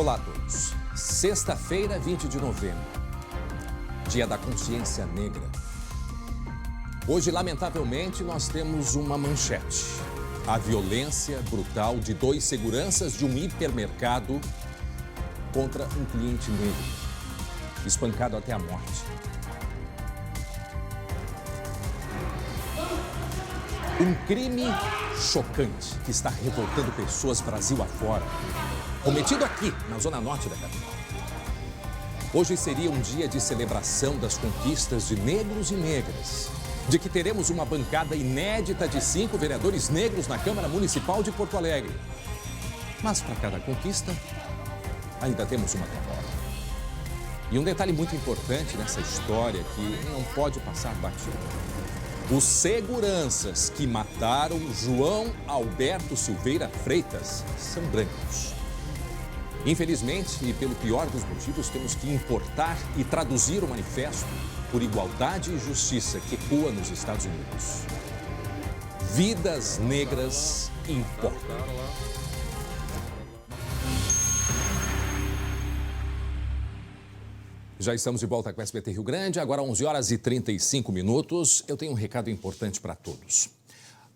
Olá a todos. Sexta-feira, 20 de novembro, Dia da Consciência Negra. Hoje, lamentavelmente, nós temos uma manchete. A violência brutal de 2 seguranças de um hipermercado contra um cliente negro, espancado até a morte. Um crime chocante que está revoltando pessoas Brasil afora, cometido aqui, na zona norte da capital. Hoje seria um dia de celebração das conquistas de negros e negras, de que teremos uma bancada inédita de 5 vereadores negros na Câmara Municipal de Porto Alegre. Mas para cada conquista, ainda temos uma derrota. E um detalhe muito importante nessa história que não pode passar batido. Os seguranças que mataram João Alberto Silveira Freitas são brancos. Infelizmente, e pelo pior dos motivos, temos que importar e traduzir o manifesto por igualdade e justiça que ecoa nos Estados Unidos. Vidas negras importam. Já estamos de volta com o SBT Rio Grande, agora 11 horas e 35 minutos. Eu tenho um recado importante para todos.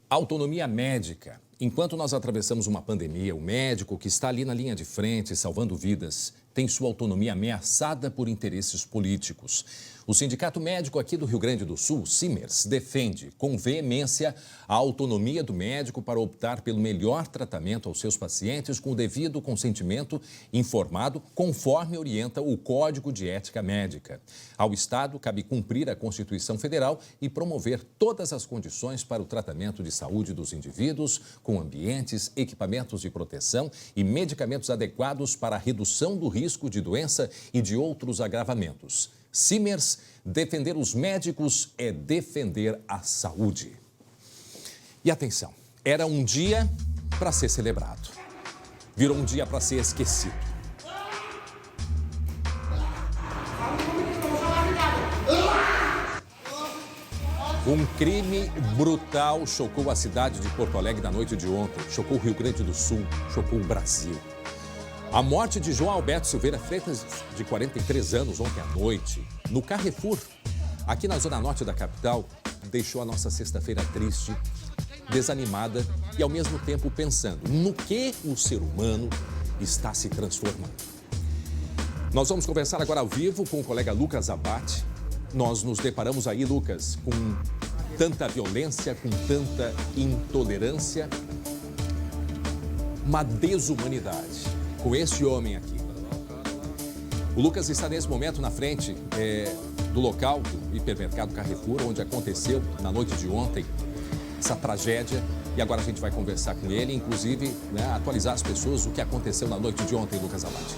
Autonomia médica. Enquanto nós atravessamos uma pandemia, o médico que está ali na linha de frente, salvando vidas, tem sua autonomia ameaçada por interesses políticos. O Sindicato Médico aqui do Rio Grande do Sul, Simers, defende com veemência a autonomia do médico para optar pelo melhor tratamento aos seus pacientes com o devido consentimento informado, conforme orienta o Código de Ética Médica. Ao Estado, cabe cumprir a Constituição Federal e promover todas as condições para o tratamento de saúde dos indivíduos, com ambientes, equipamentos de proteção e medicamentos adequados para a redução do risco de doença e de outros agravamentos. Simers, defender os médicos é defender a saúde. E atenção, era um dia para ser celebrado. Virou um dia para ser esquecido. Um crime brutal chocou a cidade de Porto Alegre na noite de ontem. Chocou o Rio Grande do Sul, chocou o Brasil. A morte de João Alberto Silveira Freitas, de 43 anos, ontem à noite, no Carrefour, aqui na zona norte da capital, deixou a nossa sexta-feira triste, desanimada e, ao mesmo tempo, pensando no que o ser humano está se transformando. Nós vamos conversar agora ao vivo com o colega Lucas Abate. Nós nos deparamos aí, Lucas, com tanta violência, com tanta intolerância, uma desumanidade. Com esse homem aqui. O Lucas está nesse momento na frente do local do hipermercado Carrefour, onde aconteceu na noite de ontem essa tragédia. E agora a gente vai conversar com ele, inclusive atualizar as pessoas o que aconteceu na noite de ontem, Lucas Abate.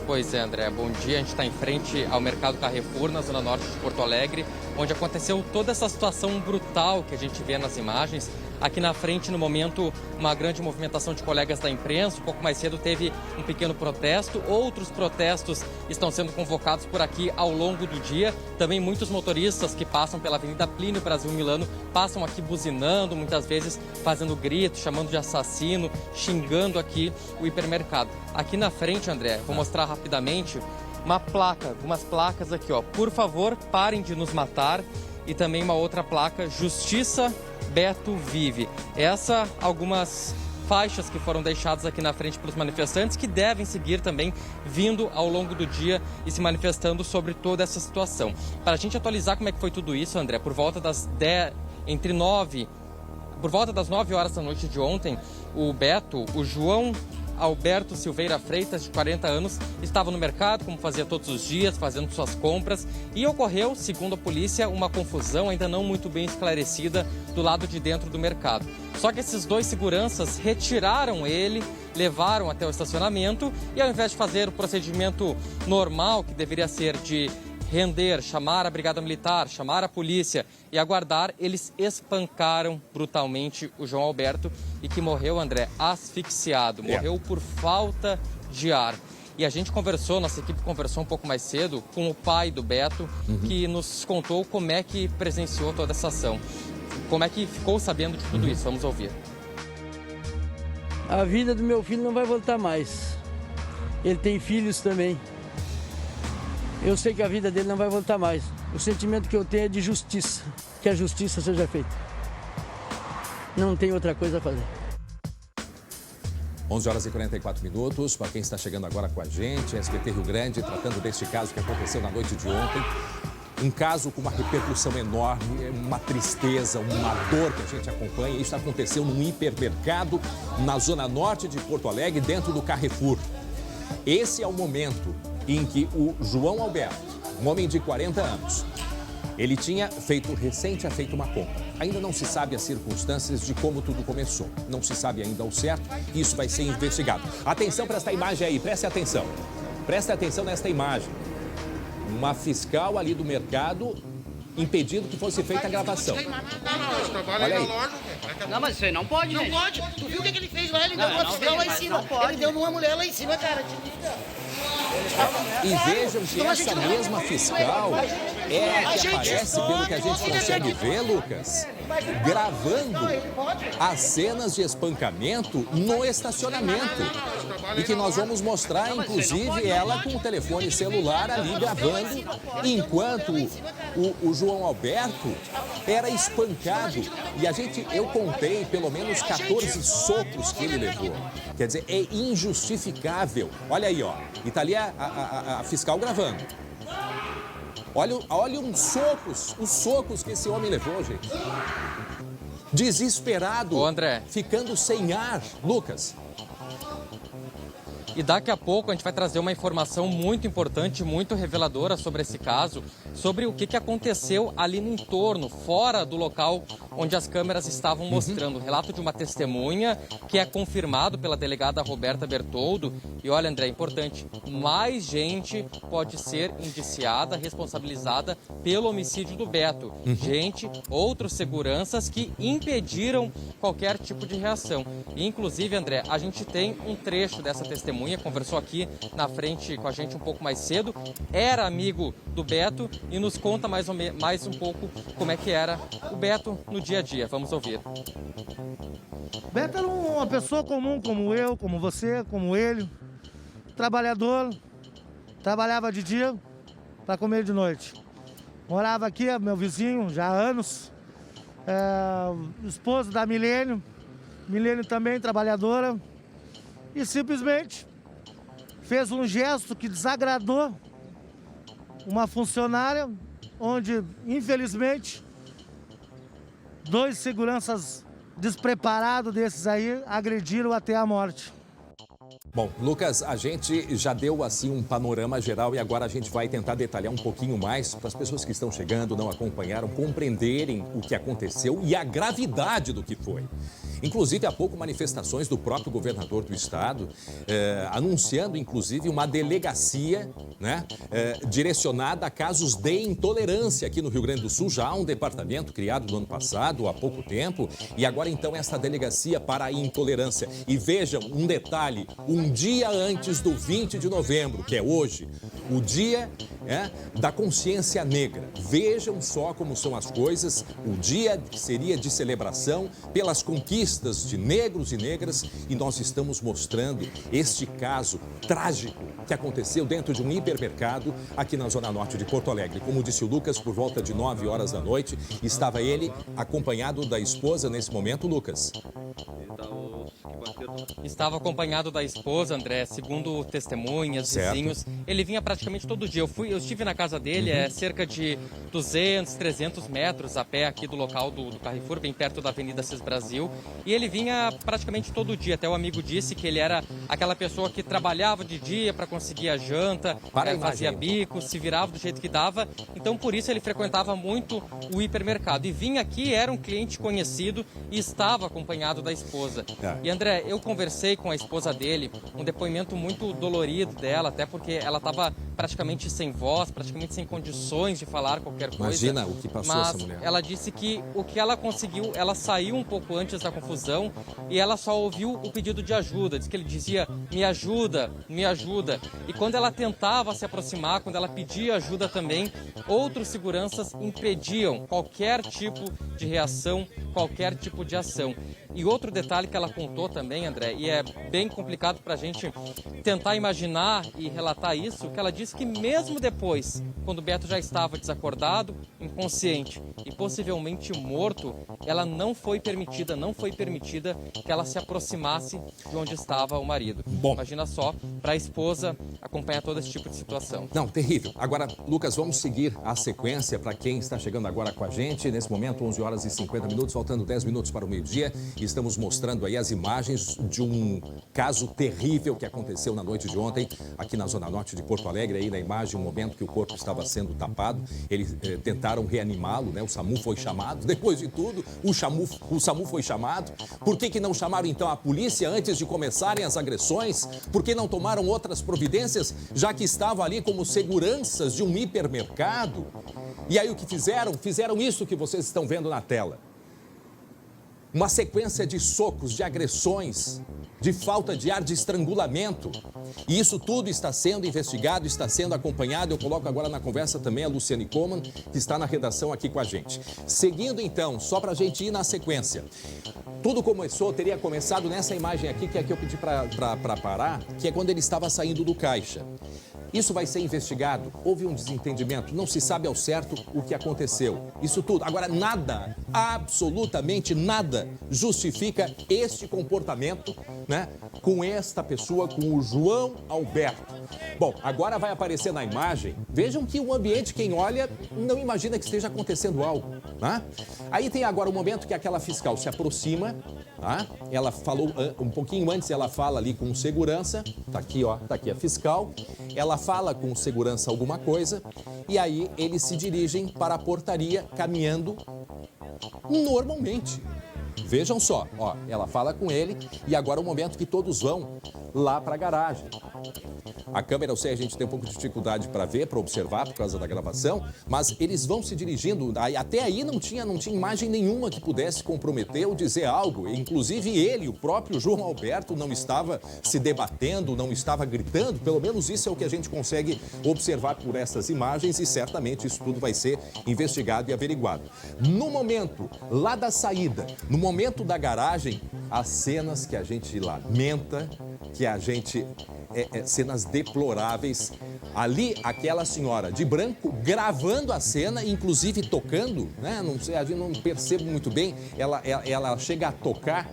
Pois é, André, bom dia. A gente está em frente ao mercado Carrefour, na zona norte de Porto Alegre, onde aconteceu toda essa situação brutal que a gente vê nas imagens. Aqui na frente, no momento, uma grande movimentação de colegas da imprensa. Um pouco mais cedo teve um pequeno protesto. Outros protestos estão sendo convocados por aqui ao longo do dia. Também muitos motoristas que passam pela Avenida Plínio Brasil Milano passam aqui buzinando, muitas vezes fazendo gritos, chamando de assassino, xingando aqui o hipermercado. Aqui na frente, André, vou mostrar rapidamente algumas placas aqui, ó. Por favor, parem de nos matar. E também uma outra placa, Justiça Beto Vive. Algumas faixas que foram deixadas aqui na frente pelos manifestantes, que devem seguir também vindo ao longo do dia e se manifestando sobre toda essa situação. Para a gente atualizar como é que foi tudo isso, André, por volta das 9 horas da noite de ontem, o João Alberto Silveira Freitas, de 40 anos, estava no mercado, como fazia todos os dias, fazendo suas compras, e ocorreu, segundo a polícia, uma confusão ainda não muito bem esclarecida do lado de dentro do mercado. Só que esses 2 seguranças retiraram ele, levaram até o estacionamento e, ao invés de fazer o procedimento normal, que deveria ser de render, chamar a Brigada Militar, chamar a polícia e aguardar, eles espancaram brutalmente o João Alberto e que morreu, André, asfixiado, morreu por falta de ar. E a gente nossa equipe conversou um pouco mais cedo com o pai do Beto, que nos contou como é que presenciou toda essa ação, como é que ficou sabendo de tudo isso. Vamos ouvir. A vida do meu filho não vai voltar mais. Ele tem filhos também. Eu sei que a vida dele não vai voltar mais. O sentimento que eu tenho é de justiça. Que a justiça seja feita. Não tem outra coisa a fazer. 11 horas e 44 minutos. Para quem está chegando agora com a gente, SBT Rio Grande, tratando deste caso que aconteceu na noite de ontem. Um caso com uma repercussão enorme, uma tristeza, uma dor que a gente acompanha. Isso aconteceu num hipermercado na zona norte de Porto Alegre, dentro do Carrefour. Esse é o momento em que o João Alberto, um homem de 40 anos, ele tinha feito uma compra. Ainda não se sabe as circunstâncias de como tudo começou. Não se sabe ainda ao certo. Isso vai ser investigado. Atenção para esta imagem aí, preste atenção. Preste atenção nesta imagem. Uma fiscal ali do mercado impedindo que fosse feita a gravação. Olha aí. Não, mas isso aí não pode, Não gente. pode. Tu viu o que ele fez lá? Ele deu uma fiscal lá em cima. Ele deu numa mulher lá em cima, cara. E vejam que essa mesma fiscal é a que aparece, pelo que a gente consegue ver, Lucas, gravando as cenas de espancamento no estacionamento. E que nós vamos mostrar, inclusive, ela com o telefone celular ali gravando, enquanto o João Alberto era espancado. E eu contei pelo menos 14 socos que ele levou. Quer dizer, é injustificável. Olha aí, ó. E tá ali a fiscal gravando. Olha os socos que esse homem levou, gente. Desesperado. Ô, André. Ficando sem ar. Lucas. E daqui a pouco a gente vai trazer uma informação muito importante, muito reveladora sobre esse caso, sobre o que aconteceu ali no entorno, fora do local onde as câmeras estavam mostrando. O relato de uma testemunha que é confirmado pela delegada Roberta Bertoldo. E olha, André, é importante, mais gente pode ser indiciada, responsabilizada pelo homicídio do Beto. Gente, outros seguranças que impediram qualquer tipo de reação. E, inclusive, André, a gente tem um trecho dessa testemunha, conversou aqui na frente com a gente um pouco mais cedo, era amigo do Beto e nos conta mais um pouco como é que era o Beto no dia a dia. Vamos ouvir. Beto era uma pessoa comum, como eu, como você, como ele, trabalhador, trabalhava de dia para comer de noite. Morava aqui, meu vizinho, já há anos, esposo da Milênio também trabalhadora, e simplesmente fez um gesto que desagradou uma funcionária, onde, infelizmente, 2 seguranças despreparados desses aí agrediram até a morte. Bom, Lucas, a gente já deu assim um panorama geral e agora a gente vai tentar detalhar um pouquinho mais para as pessoas que estão chegando, não acompanharam, compreenderem o que aconteceu e a gravidade do que foi. Inclusive, há pouco, manifestações do próprio governador do estado, anunciando, inclusive, uma delegacia, né, direcionada a casos de intolerância aqui no Rio Grande do Sul. Já há um departamento criado no ano passado, há pouco tempo, e agora, então, essa delegacia para a intolerância. E vejam, um detalhe, um dia antes do 20 de novembro, que é hoje, o dia da consciência negra. Vejam só como são as coisas, o dia que seria de celebração pelas conquistas de negros e negras, e nós estamos mostrando este caso trágico que aconteceu dentro de um hipermercado aqui na zona norte de Porto Alegre. Como disse o Lucas, por volta de 9 horas da noite, estava ele acompanhado da esposa nesse momento, Lucas. Estava acompanhado da esposa, André, segundo testemunhas, Certo. vizinhos. Ele vinha praticamente todo dia. Eu estive na casa dele, é cerca de 200, 300 metros a pé aqui do local do Carrefour, bem perto da Avenida Cis Brasil. E ele vinha praticamente todo dia. Até o amigo disse que ele era aquela pessoa que trabalhava de dia para conseguir a janta, fazia bico, se virava do jeito que dava. Então, por isso, ele frequentava muito o hipermercado. E vinha aqui, era um cliente conhecido e estava acompanhado da esposa. E, André, eu conversei com a esposa dele, um depoimento muito dolorido dela, até porque ela estava praticamente sem voz, praticamente sem condições de falar qualquer coisa. Imagina o que passou mas essa mulher. Ela disse que o que ela conseguiu, ela saiu um pouco antes da confusão e ela só ouviu o pedido de ajuda. Diz que ele dizia, me ajuda, me ajuda. E quando ela tentava se aproximar, quando ela pedia ajuda também, outros seguranças impediam qualquer tipo de reação, qualquer tipo de ação. E outro detalhe que ela contou também, André, e é bem complicado para a gente tentar imaginar e relatar isso, que ela disse que mesmo depois, quando o Beto já estava desacordado, inconsciente e possivelmente morto, ela não foi permitida que ela se aproximasse de onde estava o marido. Bom. Imagina só, para a esposa acompanhar todo esse tipo de situação. Não, terrível. Agora, Lucas, vamos seguir a sequência para quem está chegando agora com a gente. Nesse momento, 11 horas e 50 minutos, faltando 10 minutos para o meio-dia. Estamos mostrando aí as imagens de um caso terrível que aconteceu na noite de ontem, aqui na Zona Norte de Porto Alegre. Aí na imagem, um momento que o corpo estava sendo tapado. Eles tentaram reanimá-lo, né? O SAMU foi chamado. Depois de tudo, o SAMU foi chamado. Por que não chamaram, então, a polícia antes de começarem as agressões? Por que não tomaram outras providências, já que estavam ali como seguranças de um hipermercado? E aí o que fizeram? Fizeram isso que vocês estão vendo na tela. Uma sequência de socos, de agressões, de falta de ar, de estrangulamento. E isso tudo está sendo investigado, está sendo acompanhado. Eu coloco agora na conversa também a Luciane Coman, que está na redação aqui com a gente. Seguindo então, só para a gente ir na sequência. Tudo teria começado nessa imagem aqui, que é a que eu pedi para parar, que é quando ele estava saindo do caixa. Isso vai ser investigado. Houve um desentendimento, não se sabe ao certo o que aconteceu. Isso tudo. Agora, nada, absolutamente nada, justifica este comportamento, né, com esta pessoa, com o João Alberto. Bom, agora vai aparecer na imagem. Vejam que o ambiente, quem olha, não imagina que esteja acontecendo algo, né? Aí tem agora o momento que aquela fiscal se aproxima, tá? Ela falou um pouquinho antes, ela fala ali com segurança. Tá aqui, ó, tá aqui a fiscal. Ela fala com segurança alguma coisa e aí eles se dirigem para a portaria caminhando normalmente. Vejam só, ó, ela fala com ele e agora é o momento que todos vão lá para a garagem. A câmera, eu sei, a gente tem um pouco de dificuldade para ver, para observar por causa da gravação, mas eles vão se dirigindo. Até aí não tinha imagem nenhuma que pudesse comprometer ou dizer algo. Inclusive ele, o próprio João Alberto, não estava se debatendo, não estava gritando. Pelo menos isso é o que a gente consegue observar por essas imagens e certamente isso tudo vai ser investigado e averiguado. No momento lá da saída, no momento da garagem, as cenas que a gente lamenta, que a gente... cenas deploráveis. Ali, aquela senhora de branco gravando a cena, inclusive tocando, né? Não sei, a gente não percebe muito bem. Ela chega a tocar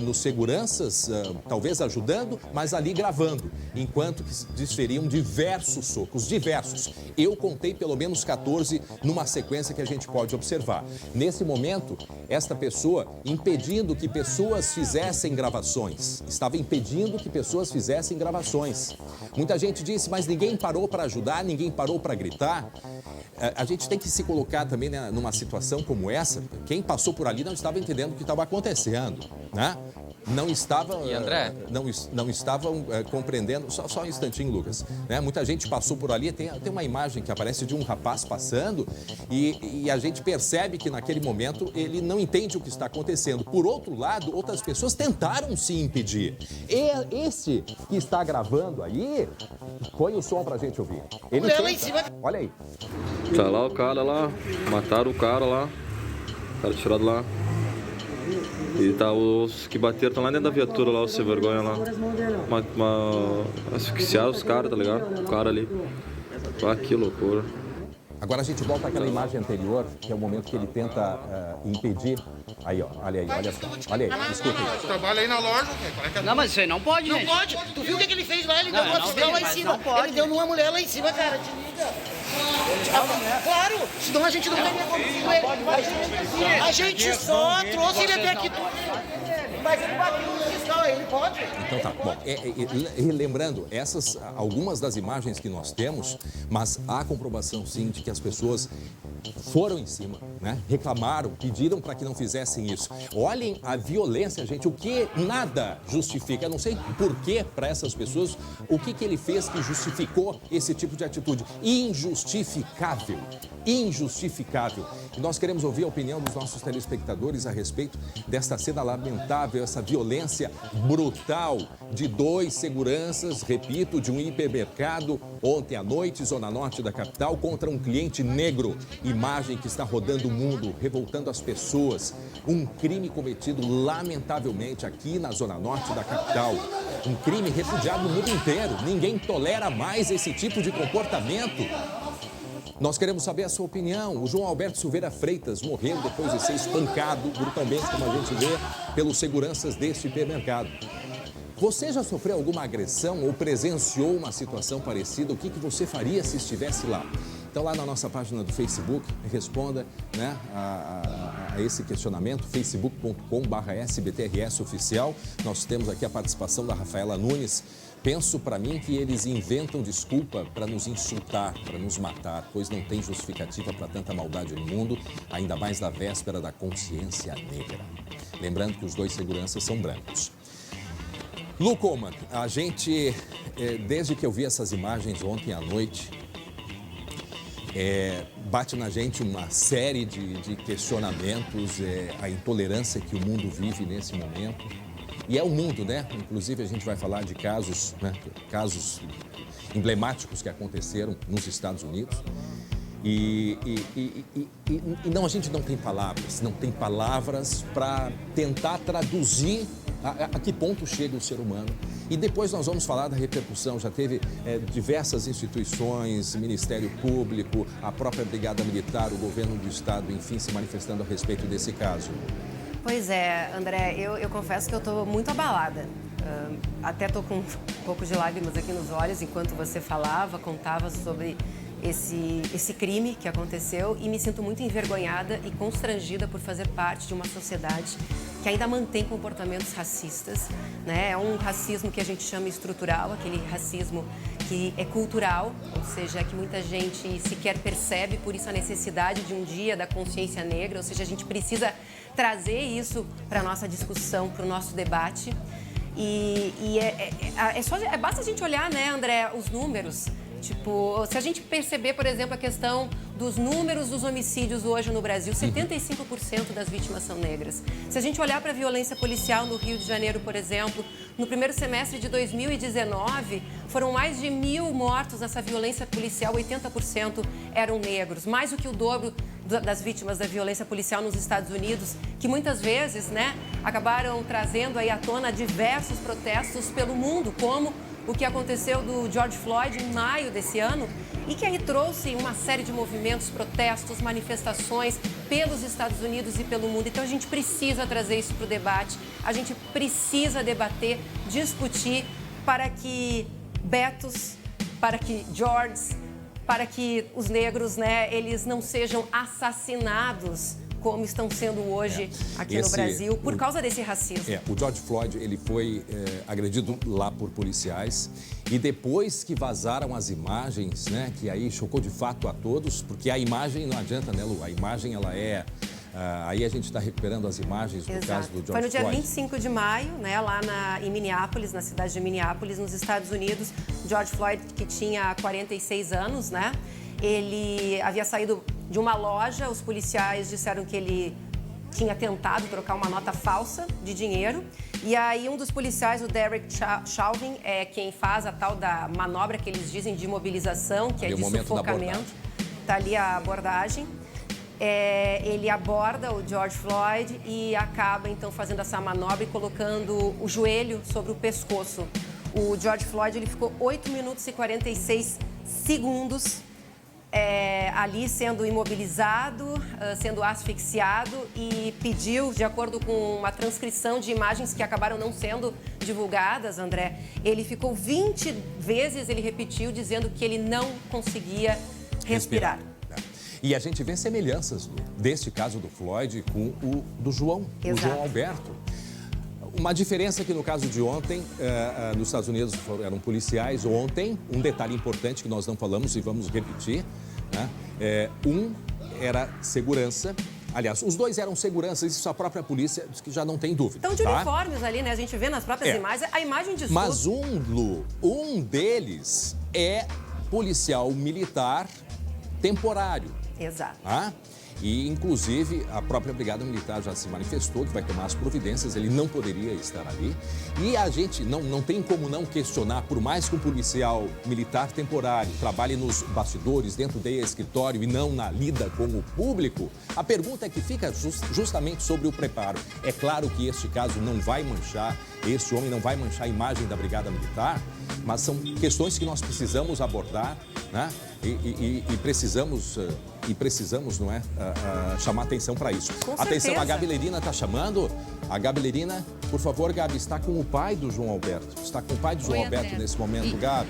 nos seguranças, talvez ajudando, mas ali gravando, enquanto que desferiam diversos socos, diversos. Eu contei pelo menos 14 numa sequência que a gente pode observar. Nesse momento, esta pessoa impedindo que pessoas fizessem gravações, estava impedindo que pessoas fizessem gravações. Muita gente disse, mas ninguém parou para ajudar, ninguém parou para gritar. A gente tem que se colocar também, né, numa situação como essa. Quem passou por ali não estava entendendo o que estava acontecendo, né? Não estavam, E André? Não estavam compreendendo. Só um instantinho, Lucas. Né? Muita gente passou por ali. Tem uma imagem que aparece de um rapaz passando e a gente percebe que naquele momento ele não entende o que está acontecendo. Por outro lado, outras pessoas tentaram se impedir. E esse que está gravando aí, põe o som pra gente ouvir. Ele tenta. Olha aí. Tá lá o cara lá, mataram o cara lá, o cara tirado lá. E tá os que bateram, estão lá dentro da viatura lá, os sem vergonha lá. Asfixiaram os caras, tá ligado? O cara ali. Ah, que loucura. Agora a gente volta àquela imagem anterior, que é o momento que ele tenta impedir. Aí, ó, olha aí, olha só. Olha aí, escuta aí. Trabalha aí na loja, Não, mas isso aí não pode, gente. Não pode. Tu viu o que ele fez lá? Ele deu uma fiscal lá em cima. Ele deu numa mulher lá em cima, cara. Te liga. Claro, senão a gente não teria como. A gente só trouxe ele até aqui. Mas ele bateu no fiscal, ele pode. Então tá, bom, e lembrando, algumas das imagens que nós temos, mas há comprovação sim de que as pessoas foram em cima, né? Reclamaram, pediram para que não fizessem isso. Olhem a violência, gente, o que nada justifica. Eu não sei por que para essas pessoas, o que ele fez que justificou esse tipo de atitude. Injustificável, injustificável. E nós queremos ouvir a opinião dos nossos telespectadores a respeito desta cena lamentável, essa violência brutal de 2 seguranças, repito, de um hipermercado ontem à noite, zona norte da capital, contra um cliente negro. Imagem que está rodando o mundo, revoltando as pessoas. Um crime cometido, lamentavelmente, aqui na zona norte da capital. Um crime repudiado no mundo inteiro. Ninguém tolera mais esse tipo de comportamento. Nós queremos saber a sua opinião. O João Alberto Silveira Freitas morreu depois de ser espancado brutalmente, como a gente vê, pelos seguranças deste hipermercado. Você já sofreu alguma agressão ou presenciou uma situação parecida? O que você faria se estivesse lá? Então, lá na nossa página do Facebook, responda, né, a esse questionamento, facebook.com/SBTRS Oficial. Nós temos aqui a participação da Rafaela Nunes. Penso para mim que eles inventam desculpa para nos insultar, para nos matar, pois não tem justificativa para tanta maldade no mundo, ainda mais na véspera da consciência negra. Lembrando que os 2 seguranças são brancos. Lu Coman, a gente, desde que eu vi essas imagens ontem à noite, bate na gente uma série de questionamentos, a intolerância que o mundo vive nesse momento. E é o mundo, né? Inclusive, a gente vai falar de casos, né? Casos emblemáticos que aconteceram nos Estados Unidos. E não, a gente não tem palavras para tentar traduzir a que ponto chega o ser humano. E depois nós vamos falar da repercussão. Já teve diversas instituições, Ministério Público, a própria Brigada Militar, o governo do Estado, enfim, se manifestando a respeito desse caso. Pois é, André, eu confesso que eu estou muito abalada. Até estou com um pouco de lágrimas aqui nos olhos enquanto você falava, contava sobre esse crime que aconteceu e me sinto muito envergonhada e constrangida por fazer parte de uma sociedade que ainda mantém comportamentos racistas, né? É um racismo que a gente chama estrutural, aquele racismo que é cultural, ou seja, que muita gente sequer percebe, por isso a necessidade de um dia da consciência negra, ou seja, a gente precisa trazer isso para a nossa discussão, para o nosso debate. Basta a gente olhar, né, André, os números. Tipo, se a gente perceber, por exemplo, a questão dos números dos homicídios hoje no Brasil, 75% das vítimas são negras. Se a gente olhar para a violência policial no Rio de Janeiro, por exemplo, no primeiro semestre de 2019, foram mais de 1.000 mortos nessa violência policial, 80% eram negros, mais do que o dobro das vítimas da violência policial nos Estados Unidos, que muitas vezes, né, acabaram trazendo aí à tona diversos protestos pelo mundo, como o que aconteceu do George Floyd em maio desse ano e que aí trouxe uma série de movimentos, protestos, manifestações pelos Estados Unidos e pelo mundo. Então a gente precisa trazer isso para o debate, a gente precisa debater, discutir para que Betos, para que George, para que os negros, né, eles não sejam assassinados como estão sendo hoje aqui no Brasil, por causa desse racismo. O George Floyd, ele foi agredido lá por policiais e depois que vazaram as imagens, né, que aí chocou de fato a todos, porque a imagem não adianta, né, Lu? A imagem, ela aí a gente está recuperando as imagens do caso do George Floyd. Foi no dia 25 de maio, né, lá em Minneapolis, na cidade de Minneapolis, nos Estados Unidos. George Floyd, que tinha 46 anos, né? Ele havia saído de uma loja, os policiais disseram que ele tinha tentado trocar uma nota falsa de dinheiro. E aí um dos policiais, o Derek Chauvin, é quem faz a tal da manobra que eles dizem de imobilização, que é de sufocamento. Está ali a abordagem. Ele aborda o George Floyd e acaba então fazendo essa manobra e colocando o joelho sobre o pescoço. O George Floyd ele ficou 8 minutos e 46 segundos ali sendo imobilizado, sendo asfixiado e pediu, de acordo com uma transcrição de imagens que acabaram não sendo divulgadas, André, ele ficou 20 vezes, ele repetiu, dizendo que ele não conseguia respirar. E a gente vê semelhanças deste caso do Floyd com o do João, o João Alberto. Uma diferença que no caso de ontem, nos Estados Unidos eram policiais ontem, um detalhe importante que nós não falamos e vamos repetir, né? Um era segurança. Aliás, os dois eram seguranças, isso a própria polícia diz que já não tem dúvida. Estão de uniformes ali, né? A gente vê nas próprias imagens, a imagem diz Mas tudo. um deles é policial militar temporário. Exato. Tá? E, inclusive, a própria Brigada Militar já se manifestou que vai tomar as providências, ele não poderia estar ali. E a gente não tem como não questionar, por mais que um policial militar temporário trabalhe nos bastidores, dentro do escritório e não na lida com o público, a pergunta é que fica justamente sobre o preparo. É claro que este caso não vai manchar, este homem não vai manchar a imagem da Brigada Militar, mas são questões que nós precisamos abordar, né? E precisamos, não é, chamar atenção para isso. Com atenção, certeza. a Gabelerina está chamando. A Gabelerina, por favor, Gabi, está com o pai do João Alberto. Está com o pai do João Alberto André. nesse momento, Gabi.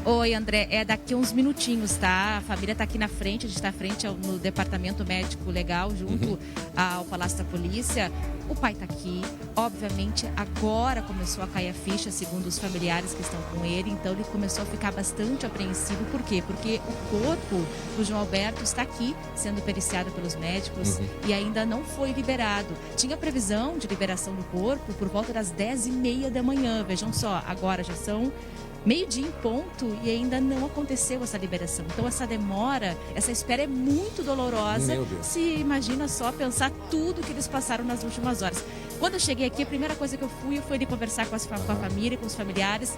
Oi, André. É daqui uns minutinhos, tá? A família está aqui na frente, a gente está à frente no departamento médico legal, junto ao Palácio da Polícia. O pai está aqui. Obviamente, agora começou a cair a ficha, segundo os familiares que estão com ele. Então, ele começou a ficar bastante apreensivo. Por quê? Porque o corpo do João Alberto está aqui, sendo periciado pelos médicos e ainda não foi liberado. Tinha previsão de liberação do corpo por volta das 10h30 da manhã. Vejam só, agora já são meio-dia em ponto e ainda não aconteceu essa liberação. Então, essa demora, essa espera é muito dolorosa. Meu Deus. Se imagina só pensar tudo que eles passaram nas últimas horas. Quando eu cheguei aqui, a primeira coisa que eu fui foi ali conversar com a família, com os familiares,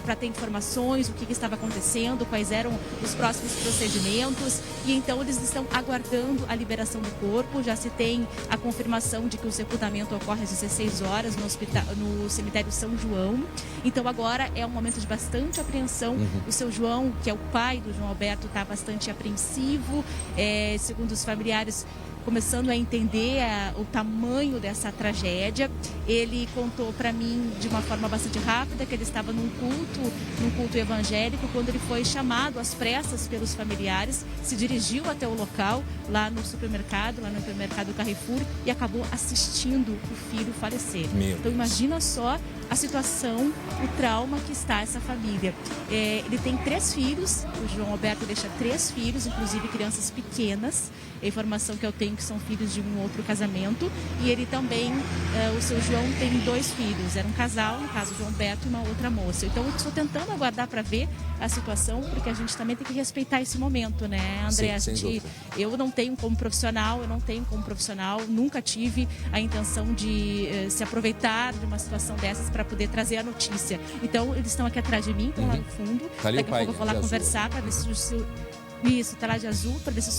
para ter informações, o que estava acontecendo, quais eram os próximos procedimentos. E então eles estão aguardando a liberação do corpo. Já se tem a confirmação de que o sepultamento ocorre às 16 horas no cemitério São João. Então agora é um momento de bastante apreensão. O seu João, que é o pai do João Alberto, está bastante apreensivo. Segundo os familiares, começando a entender o tamanho dessa tragédia. Ele contou para mim de uma forma bastante rápida que ele estava num culto evangélico, quando ele foi chamado às pressas pelos familiares, se dirigiu até o local, lá no supermercado Carrefour, e acabou assistindo o filho falecer. Então imagina só a situação, o trauma que está essa família. Ele tem 3 filhos, o João Alberto deixa 3 filhos, inclusive crianças pequenas. A informação que eu tenho que são filhos de um outro casamento. E ele também, o seu João, tem 2 filhos. Era um casal, no caso, João Alberto e uma outra moça. Então, eu estou tentando aguardar para ver a situação, porque a gente também tem que respeitar esse momento, né, André? Eu não tenho como profissional, nunca tive a intenção de se aproveitar de uma situação dessas para poder trazer a notícia. Então, eles estão aqui atrás de mim, estão lá no fundo. Tá ali Daqui a pouco eu vou lá conversar para ver se isso, tá lá de azul, para ver se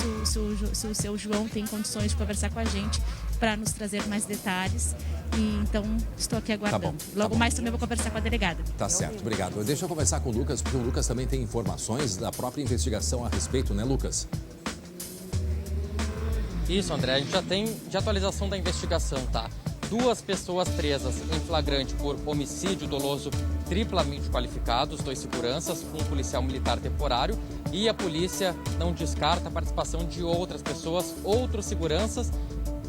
o seu João tem condições de conversar com a gente para nos trazer mais detalhes. E então, estou aqui aguardando. Logo mais também vou conversar com a delegada. Tá certo, obrigado. Deixa eu conversar com o Lucas, porque o Lucas também tem informações da própria investigação a respeito, né, Lucas? Isso, André, a gente já tem de atualização da investigação, tá? 2 pessoas presas em flagrante por homicídio doloso triplamente qualificado, 2 seguranças, um policial militar temporário, e a polícia não descarta a participação de outras pessoas, outros seguranças,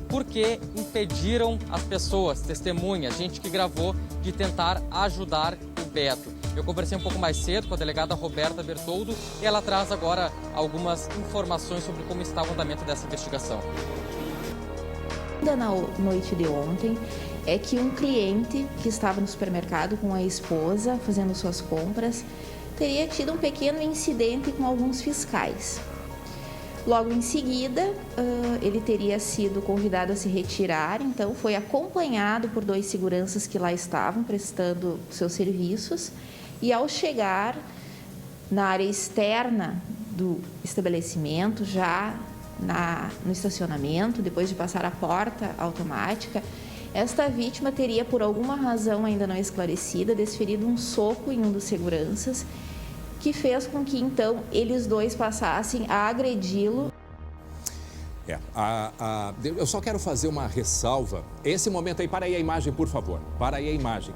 porque impediram as pessoas, testemunhas, gente que gravou, de tentar ajudar o Beto. Eu conversei um pouco mais cedo com a delegada Roberta Bertoldo e ela traz agora algumas informações sobre como está o andamento dessa investigação. Ainda na noite de ontem, é que um cliente que estava no supermercado com a esposa fazendo suas compras teria tido um pequeno incidente com alguns fiscais. Logo em seguida, ele teria sido convidado a se retirar, então foi acompanhado por 2 seguranças que lá estavam prestando seus serviços, e ao chegar na área externa do estabelecimento, já no estacionamento, depois de passar a porta automática, esta vítima teria, por alguma razão ainda não esclarecida, desferido um soco em um dos seguranças, que fez com que, então, eles 2 passassem a agredi-lo. Eu só quero fazer uma ressalva. Esse momento aí, para aí a imagem, por favor. Para aí a imagem.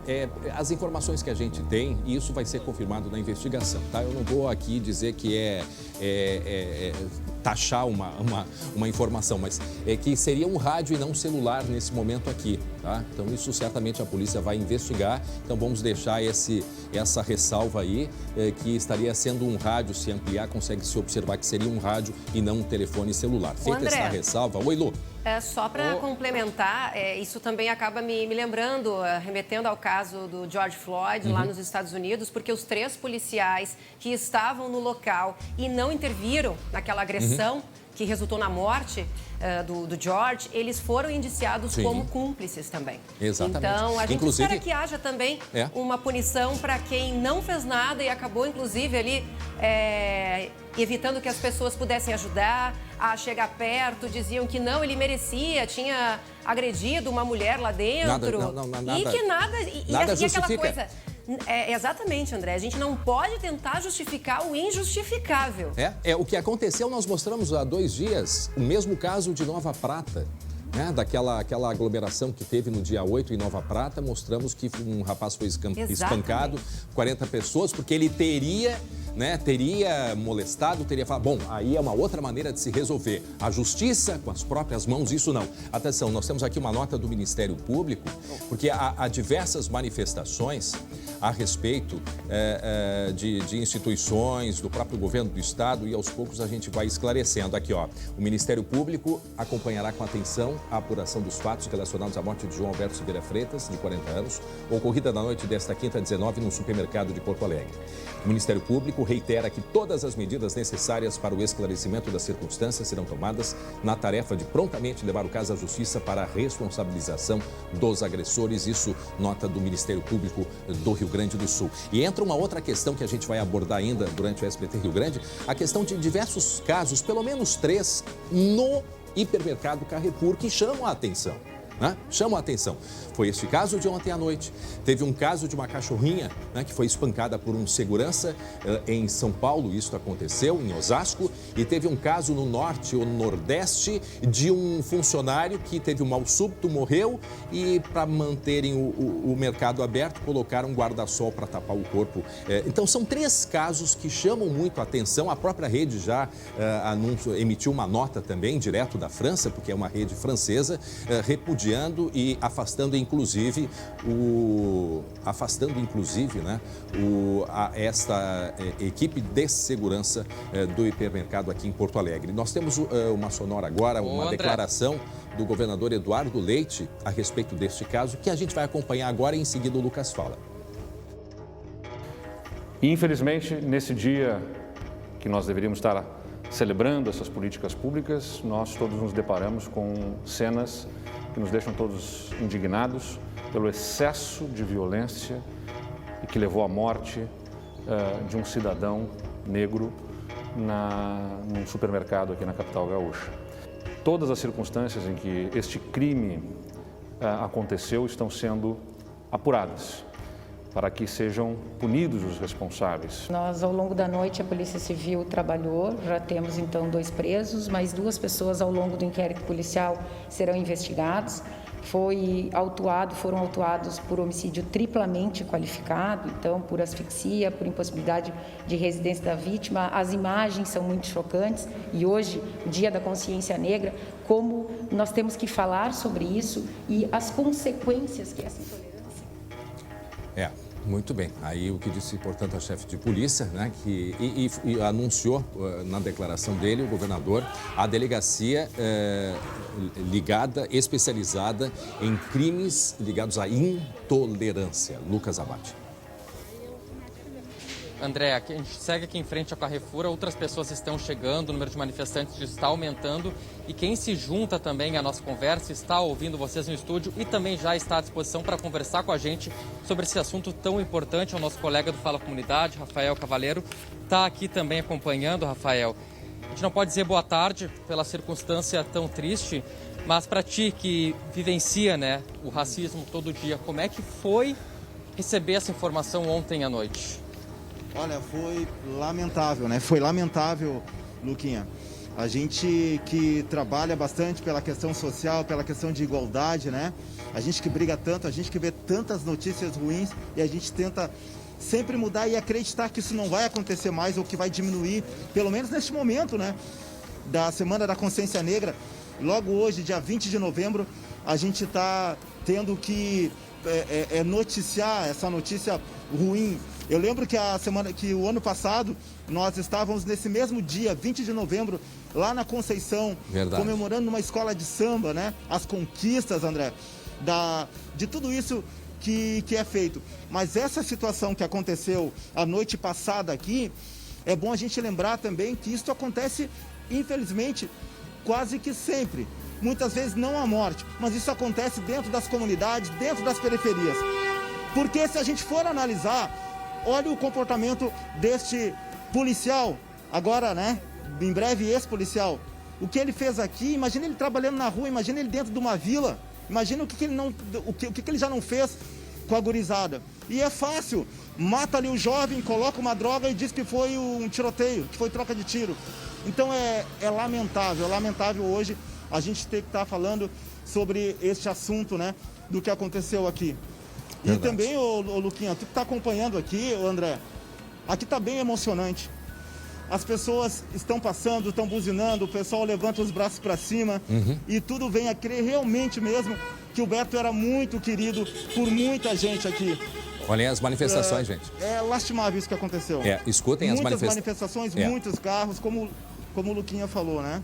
As informações que a gente tem, e isso vai ser confirmado na investigação, tá? Eu não vou aqui dizer que taxar uma informação, mas é que seria um rádio e não um celular nesse momento aqui, tá? Então isso certamente a polícia vai investigar, então vamos deixar essa ressalva aí, que estaria sendo um rádio, se ampliar, consegue-se observar que seria um rádio e não um telefone celular. Feita essa ressalva, oi Lu. Só para complementar, isso também acaba me lembrando, remetendo ao caso do George Floyd lá nos Estados Unidos, porque os 3 policiais que estavam no local e não interviram naquela agressão que resultou na morte do George, eles foram indiciados como cúmplices também. Exatamente. Então, a gente inclusive, espera que haja também uma punição para quem não fez nada e acabou, inclusive, ali evitando que as pessoas pudessem ajudar a chegar perto, diziam que não, ele merecia, tinha agredido uma mulher lá dentro. Nada, e que nada justifica. Aquela coisa... exatamente, André. A gente não pode tentar justificar o injustificável. O que aconteceu, nós mostramos há 2 dias, o mesmo caso de Nova Prata, né? Daquela aglomeração que teve no dia 8 em Nova Prata, mostramos que um rapaz foi espancado, 40 pessoas, porque ele teria molestado, teria falado, bom, aí é uma outra maneira de se resolver. A justiça com as próprias mãos, isso não. Atenção, nós temos aqui uma nota do Ministério Público, porque há diversas manifestações a respeito de instituições, do próprio governo do Estado, e aos poucos a gente vai esclarecendo. Aqui, ó, o Ministério Público acompanhará com atenção a apuração dos fatos relacionados à morte de João Alberto Silveira Freitas, de 40 anos, ocorrida na noite desta quinta, 19, num supermercado de Porto Alegre. O Ministério Público reitera que todas as medidas necessárias para o esclarecimento das circunstâncias serão tomadas na tarefa de prontamente levar o caso à Justiça para a responsabilização dos agressores. Isso, nota do Ministério Público do Rio Grande do Sul. E entra uma outra questão que a gente vai abordar ainda durante o SBT Rio Grande, a questão de diversos casos, pelo menos 3, no hipermercado Carrefour, que chamam a atenção. Chamam a atenção. Foi esse caso de ontem à noite. Teve um caso de uma cachorrinha que foi espancada por um segurança em São Paulo. Isso aconteceu em Osasco. E teve um caso no norte ou no nordeste de um funcionário que teve um mal súbito, morreu, e para manterem o mercado aberto, colocaram um guarda-sol para tapar o corpo. Então são 3 casos que chamam muito a atenção. A própria rede já emitiu uma nota também, direto da França, porque é uma rede francesa, repudiando e afastando inclusive esta equipe de segurança do hipermercado aqui em Porto Alegre. Nós temos uma sonora agora, uma declaração do governador Eduardo Leite a respeito deste caso, que a gente vai acompanhar agora e em seguida o Lucas fala. Infelizmente, nesse dia que nós deveríamos estar celebrando essas políticas públicas, nós todos nos deparamos com cenas que nos deixam todos indignados pelo excesso de violência e que levou à morte de um cidadão negro num supermercado aqui na capital gaúcha. Todas as circunstâncias em que este crime aconteceu estão sendo apuradas para que sejam punidos os responsáveis. Nós, ao longo da noite, a Polícia Civil trabalhou, já temos então 2 presos, mais 2 pessoas ao longo do inquérito policial serão investigados. Foram autuados por homicídio triplamente qualificado, então por asfixia, por impossibilidade de residência da vítima. As imagens são muito chocantes e hoje, o Dia da Consciência Negra, como nós temos que falar sobre isso e as consequências que essa intolerância... Muito bem. Aí o que disse, portanto, a chefe de polícia, que anunciou na declaração dele, o governador, a delegacia especializada em crimes ligados à intolerância. Lucas Abate. André, a gente segue aqui em frente ao Carrefour, outras pessoas estão chegando, o número de manifestantes está aumentando e quem se junta também à nossa conversa está ouvindo vocês no estúdio e também já está à disposição para conversar com a gente sobre esse assunto tão importante. O nosso colega do Fala Comunidade, Rafael Cavaleiro, está aqui também acompanhando. Rafael, a gente não pode dizer boa tarde pela circunstância tão triste, mas para ti que vivencia o racismo todo dia, como é que foi receber essa informação ontem à noite? Olha, foi lamentável, Foi lamentável, Luquinha. A gente que trabalha bastante pela questão social, pela questão de igualdade, A gente que briga tanto, a gente que vê tantas notícias ruins e a gente tenta sempre mudar e acreditar que isso não vai acontecer mais ou que vai diminuir, pelo menos neste momento, da Semana da Consciência Negra. Logo hoje, dia 20 de novembro, a gente está tendo que noticiar essa notícia ruim. Eu lembro que o ano passado nós estávamos nesse mesmo dia, 20 de novembro, lá na Conceição, comemorando numa escola de samba, né? As conquistas, André, de tudo isso que é feito. Mas essa situação que aconteceu a noite passada aqui, é bom a gente lembrar também que isso acontece, infelizmente, quase que sempre. Muitas vezes não a morte, mas isso acontece dentro das comunidades, dentro das periferias. Porque se a gente for analisar, olha o comportamento deste policial, agora, né, em breve ex-policial. O que ele fez aqui, imagina ele trabalhando na rua, imagina ele dentro de uma vila, imagina o que ele já não fez com a gurizada. E é fácil, mata ali o jovem, coloca uma droga e diz que foi um tiroteio, que foi troca de tiro. Então é lamentável hoje a gente ter que estar falando sobre este assunto, né, do que aconteceu aqui. Verdade. E também, ô Luquinha, tu que está acompanhando aqui, André, aqui está bem emocionante. As pessoas estão passando, estão buzinando, o pessoal levanta os braços para cima e tudo vem a crer realmente mesmo que o Beto era muito querido por muita gente aqui. Olhem as manifestações, gente. É lastimável isso que aconteceu. Escutem as manifestações, muitos carros, como o Luquinha falou, né?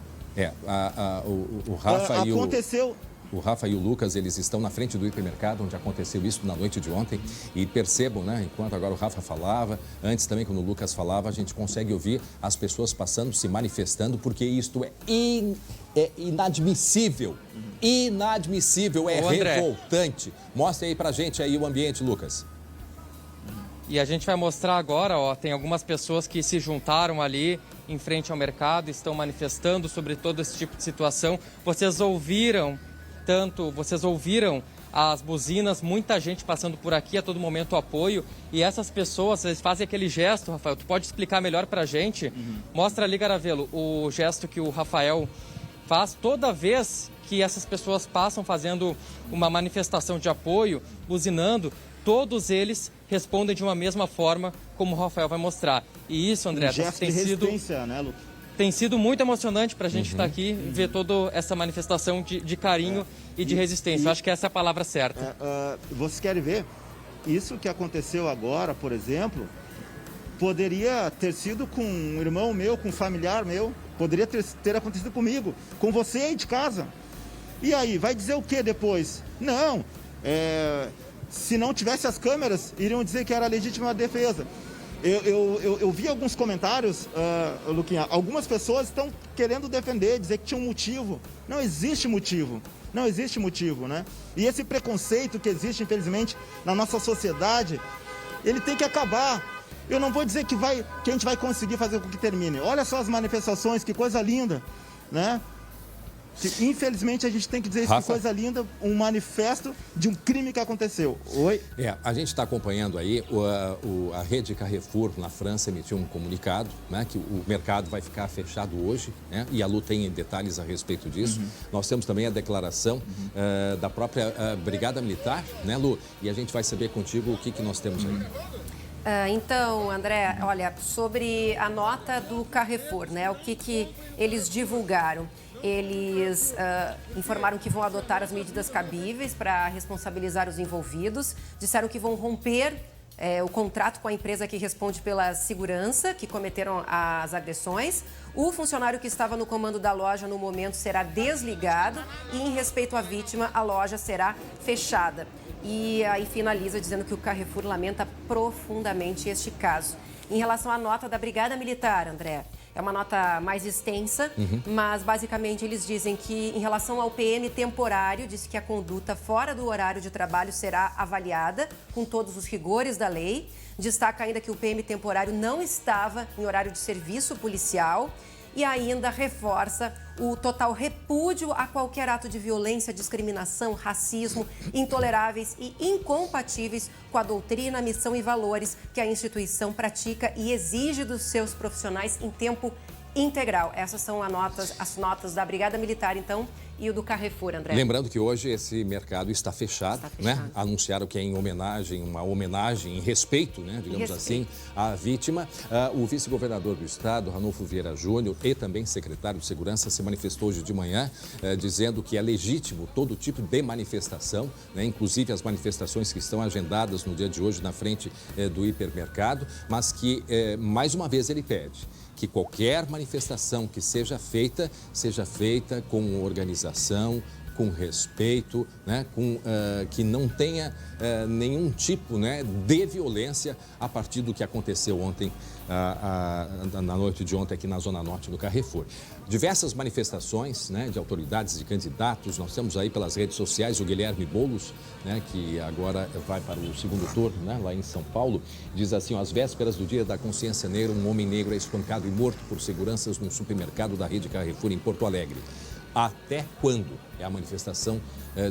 O Rafa aconteceu. O Rafa e o Lucas, eles estão na frente do hipermercado, onde aconteceu isso na noite de ontem. E percebam, né, enquanto agora o Rafa falava, antes também quando o Lucas falava, a gente consegue ouvir as pessoas passando, se manifestando, porque isto é inadmissível. Inadmissível, revoltante. Mostre aí pra gente aí o ambiente, Lucas. E a gente vai mostrar agora, ó, tem algumas pessoas que se juntaram ali em frente ao mercado, estão manifestando sobre todo esse tipo de situação. Vocês ouviram as buzinas, muita gente passando por aqui a todo momento, o apoio. E essas pessoas, eles fazem aquele gesto, Rafael, tu pode explicar melhor pra gente? Mostra ali, Garavelo, o gesto que o Rafael faz toda vez que essas pessoas passam fazendo uma manifestação de apoio, buzinando. Todos eles respondem de uma mesma forma, como o Rafael vai mostrar. E isso, André, tem sido muito emocionante para a gente estar aqui, ver toda essa manifestação de carinho e de resistência. Eu acho que essa é a palavra certa. Vocês querem ver? Isso que aconteceu agora, por exemplo, poderia ter sido com um irmão meu, com um familiar meu, poderia ter acontecido comigo, com você aí de casa. E aí, vai dizer o que depois? Não, se não tivesse as câmeras, iriam dizer que era legítima defesa. Eu vi alguns comentários, Luquinha, algumas pessoas estão querendo defender, dizer que tinha um motivo. Não existe motivo, não existe motivo, né? E esse preconceito que existe, infelizmente, na nossa sociedade, ele tem que acabar. Eu não vou dizer que a gente vai conseguir fazer com que termine. Olha só as manifestações, que coisa linda, né? Infelizmente, a gente tem que dizer isso, que coisa linda, um manifesto de um crime que aconteceu. Oi? A gente está acompanhando aí, a rede Carrefour na França emitiu um comunicado, né, que o mercado vai ficar fechado hoje, né, e a Lu tem detalhes a respeito disso. Nós temos também a declaração da própria Brigada Militar, né, Lu? E a gente vai saber contigo o que nós temos aí. Então, André, olha, sobre a nota do Carrefour, né, o que eles divulgaram. Eles informaram que vão adotar as medidas cabíveis para responsabilizar os envolvidos. Disseram que vão romper o contrato com a empresa que responde pela segurança, que cometeram as agressões. O funcionário que estava no comando da loja no momento será desligado e, em respeito à vítima, a loja será fechada. E aí finaliza dizendo que o Carrefour lamenta profundamente este caso. Em relação à nota da Brigada Militar, André, é uma nota mais extensa, mas basicamente eles dizem que em relação ao PM temporário, diz que a conduta fora do horário de trabalho será avaliada com todos os rigores da lei. Destaca ainda que o PM temporário não estava em horário de serviço policial e ainda reforça o total repúdio a qualquer ato de violência, discriminação, racismo, intoleráveis e incompatíveis com a doutrina, missão e valores que a instituição pratica e exige dos seus profissionais em tempo integral. Essas são as notas da Brigada Militar, então, e o do Carrefour, André? Lembrando que hoje esse mercado está fechado, né? Anunciaram que é em homenagem, uma homenagem em respeito, né? Digamos assim, à vítima. O vice-governador do estado, Ranulfo Vieira Júnior, e também secretário de Segurança, se manifestou hoje de manhã, dizendo que é legítimo todo tipo de manifestação, né? Inclusive as manifestações que estão agendadas no dia de hoje na frente do hipermercado, mas que, mais uma vez, ele pede que qualquer manifestação que seja feita com organização, com respeito, né? Que não tenha nenhum tipo, né, de violência a partir do que aconteceu ontem, na noite de ontem aqui na Zona Norte do Carrefour. Diversas manifestações, né, de autoridades, de candidatos. Nós temos aí pelas redes sociais o Guilherme Boulos, né, que agora vai para o segundo turno, né, lá em São Paulo. Diz assim: às vésperas do Dia da Consciência Negra, um homem negro é espancado e morto por seguranças num supermercado da rede Carrefour em Porto Alegre. Até quando? É a manifestação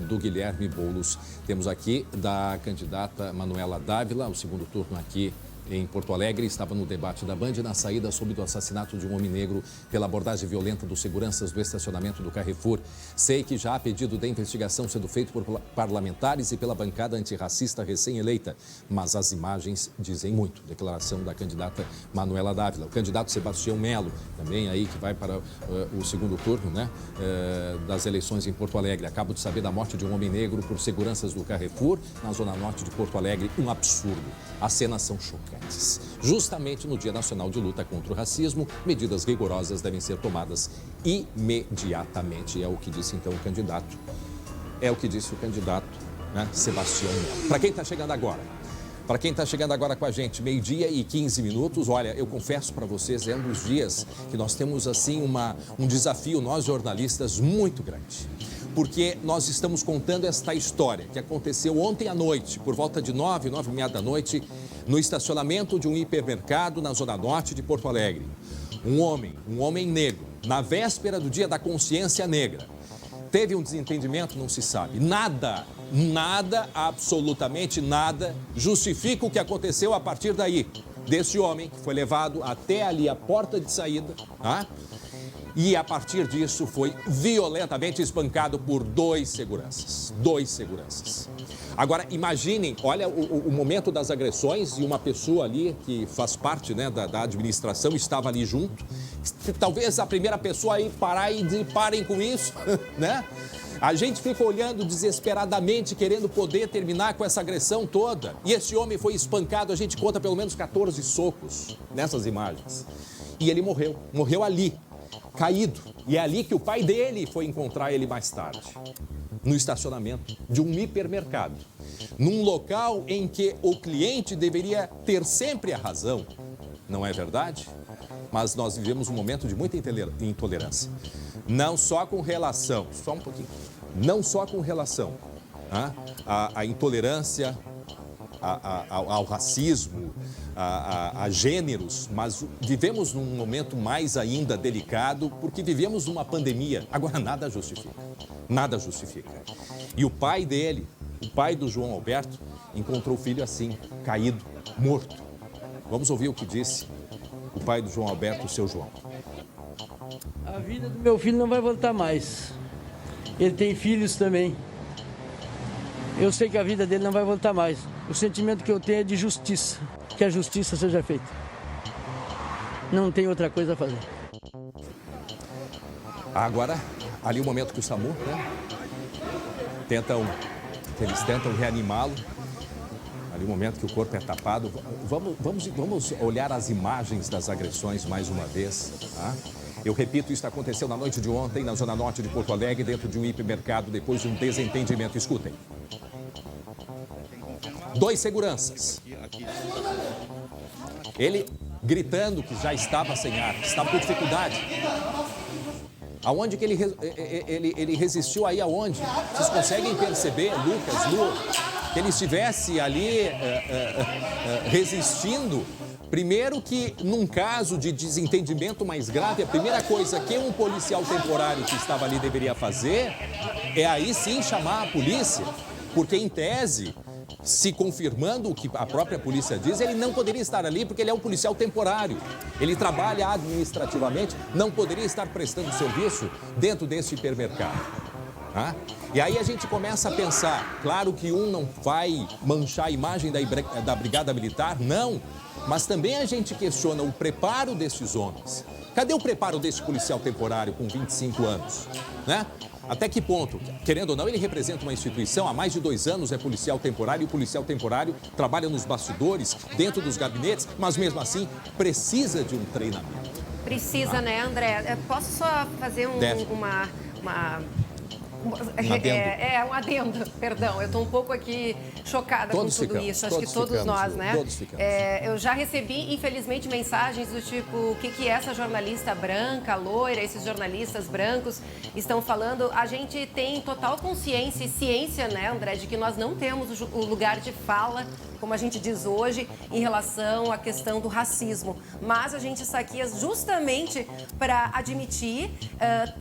do Guilherme Boulos. Temos aqui da candidata Manuela Dávila, o segundo turno aqui em Porto Alegre, estava no debate da Band na saída soube do assassinato de um homem negro pela abordagem violenta dos seguranças do estacionamento do Carrefour. Sei que já há pedido de investigação sendo feito por parlamentares e pela bancada antirracista recém-eleita, mas as imagens dizem muito. Declaração da candidata Manuela Dávila. O candidato Sebastião Melo, também aí que vai para o segundo turno, né, das eleições em Porto Alegre. Acabo de saber da morte de um homem negro por seguranças do Carrefour, na zona norte de Porto Alegre. Um absurdo. As cenas são chocantes. Justamente no Dia Nacional de Luta contra o Racismo, medidas rigorosas devem ser tomadas imediatamente. É o que disse então o candidato. É o que disse o candidato, né, Sebastião Melo. Para quem está chegando agora, com a gente, 12h15, olha, eu confesso para vocês, é um dos dias que nós temos assim um desafio, nós jornalistas, muito grande. Porque nós estamos contando esta história que aconteceu ontem à noite, por volta de 9h30 da noite, no estacionamento de um hipermercado na Zona Norte de Porto Alegre. Um homem negro, na véspera do Dia da Consciência Negra. Teve um desentendimento, não se sabe. Nada, absolutamente nada, justifica o que aconteceu a partir daí. Desse homem que foi levado até ali a porta de saída, e a partir disso foi violentamente espancado por dois seguranças. Agora, imaginem, olha o momento das agressões e uma pessoa ali que faz parte, né, da administração estava ali junto. Talvez a primeira pessoa aí parar e dizer, parem com isso, né? A gente fica olhando desesperadamente, querendo poder terminar com essa agressão toda. E esse homem foi espancado, a gente conta pelo menos 14 socos nessas imagens. E ele morreu ali, caído. E é ali que o pai dele foi encontrar ele mais tarde, no estacionamento de um hipermercado, num local em que o cliente deveria ter sempre a razão, não é verdade? Mas nós vivemos um momento de muita intolerância, não só com relação, à intolerância, ao racismo, a gêneros, mas vivemos num momento mais ainda delicado porque vivemos uma pandemia. Agora, nada justifica. E o pai dele, o pai do João Alberto, encontrou o filho assim, caído, morto. Vamos ouvir o que disse o pai do João Alberto, o seu João. A vida do meu filho não vai voltar mais. Ele tem filhos também. Eu sei que a vida dele não vai voltar mais. O sentimento que eu tenho é de justiça. Que a justiça seja feita. Não tem outra coisa a fazer. Agora, ali o momento que o SAMU, né, eles tentam reanimá-lo. Ali o momento que o corpo é tapado. Vamos olhar as imagens das agressões mais uma vez, tá? Eu repito, isso aconteceu na noite de ontem, na Zona Norte de Porto Alegre, dentro de um hipermercado, depois de um desentendimento. Escutem. Dois seguranças. Ele gritando que já estava sem ar, estava com dificuldade. Aonde que ele resistiu aí aonde? Vocês conseguem perceber, Lucas, Lu, que ele estivesse ali resistindo? Primeiro que, num caso de desentendimento mais grave, a primeira coisa que um policial temporário que estava ali deveria fazer é aí sim chamar a polícia, porque em tese, se confirmando o que a própria polícia diz, ele não poderia estar ali porque ele é um policial temporário. Ele trabalha administrativamente, não poderia estar prestando serviço dentro desse hipermercado. Tá? E aí a gente começa a pensar, claro que um não vai manchar a imagem da Brigada Militar, não, mas também a gente questiona o preparo destes homens. Cadê o preparo deste policial temporário com 25 anos, né? Até que ponto? Querendo ou não, ele representa uma instituição, há mais de 2 anos é policial temporário, e o policial temporário trabalha nos bastidores, dentro dos gabinetes, mas mesmo assim precisa de um treinamento. Precisa, né, André? Posso só fazer um adendo, perdão. Eu estou um pouco aqui chocada com tudo isso. Acho que todos nós, né? Todos ficamos. Eu já recebi, infelizmente, mensagens do tipo, o que essa jornalista branca, loira, esses jornalistas brancos estão falando. A gente tem total consciência e ciência, né, André, de que nós não temos o lugar de fala, como a gente diz hoje, em relação à questão do racismo. Mas a gente está aqui justamente para admitir,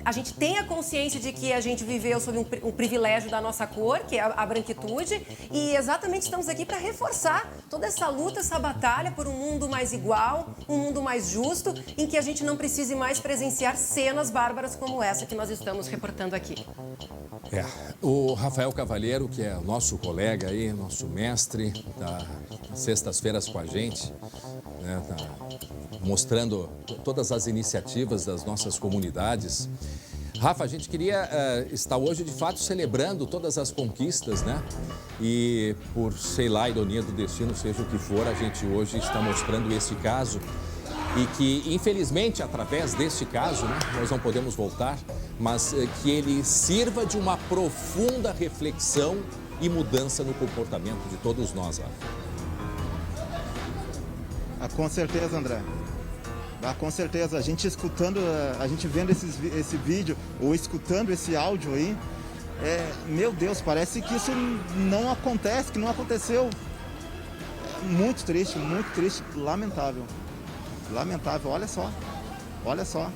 a gente tem a consciência de que a gente viveu sob um privilégio da nossa cor, que é a branquitude, e exatamente estamos aqui para reforçar toda essa luta, essa batalha por um mundo mais igual, um mundo mais justo, em que a gente não precise mais presenciar cenas bárbaras como essa que nós estamos reportando aqui. O Rafael Cavalheiro, que é o nosso colega aí, nosso mestre, tá sextas-feiras com a gente, né, tá mostrando todas as iniciativas das nossas comunidades. Rafa, a gente queria estar hoje, de fato, celebrando todas as conquistas, né? E por, sei lá, ironia do destino, seja o que for, a gente hoje está mostrando esse caso e que, infelizmente, através deste caso, né, nós não podemos voltar, mas que ele sirva de uma profunda reflexão e mudança no comportamento de todos nós, Rafa. Com certeza, André. Com certeza, a gente escutando, a gente vendo esse vídeo ou escutando esse áudio aí, meu Deus, parece que isso não acontece, que não aconteceu. Muito triste, lamentável. Lamentável, olha só.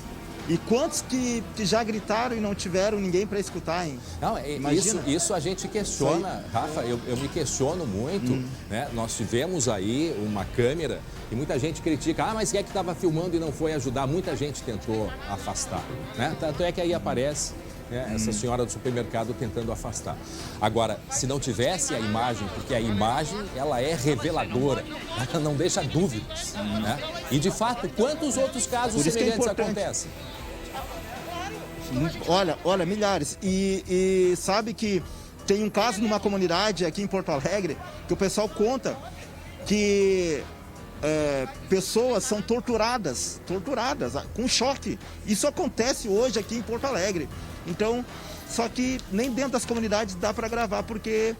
E quantos que já gritaram e não tiveram ninguém para escutar, hein? Não, isso a gente questiona, Rafa, eu me questiono muito, né? Nós tivemos aí uma câmera e muita gente critica, mas quem é que estava filmando e não foi ajudar? Muita gente tentou afastar, né? Tanto é que aí aparece essa senhora do supermercado tentando afastar. Agora, se não tivesse a imagem, porque a imagem, ela é reveladora, ela não deixa dúvidas, né? E, de fato, quantos outros casos semelhantes acontecem? Olha, milhares. E sabe que tem um caso numa comunidade aqui em Porto Alegre que o pessoal conta que pessoas são torturadas com choque. Isso acontece hoje aqui em Porto Alegre. Então, só que nem dentro das comunidades dá para gravar porque,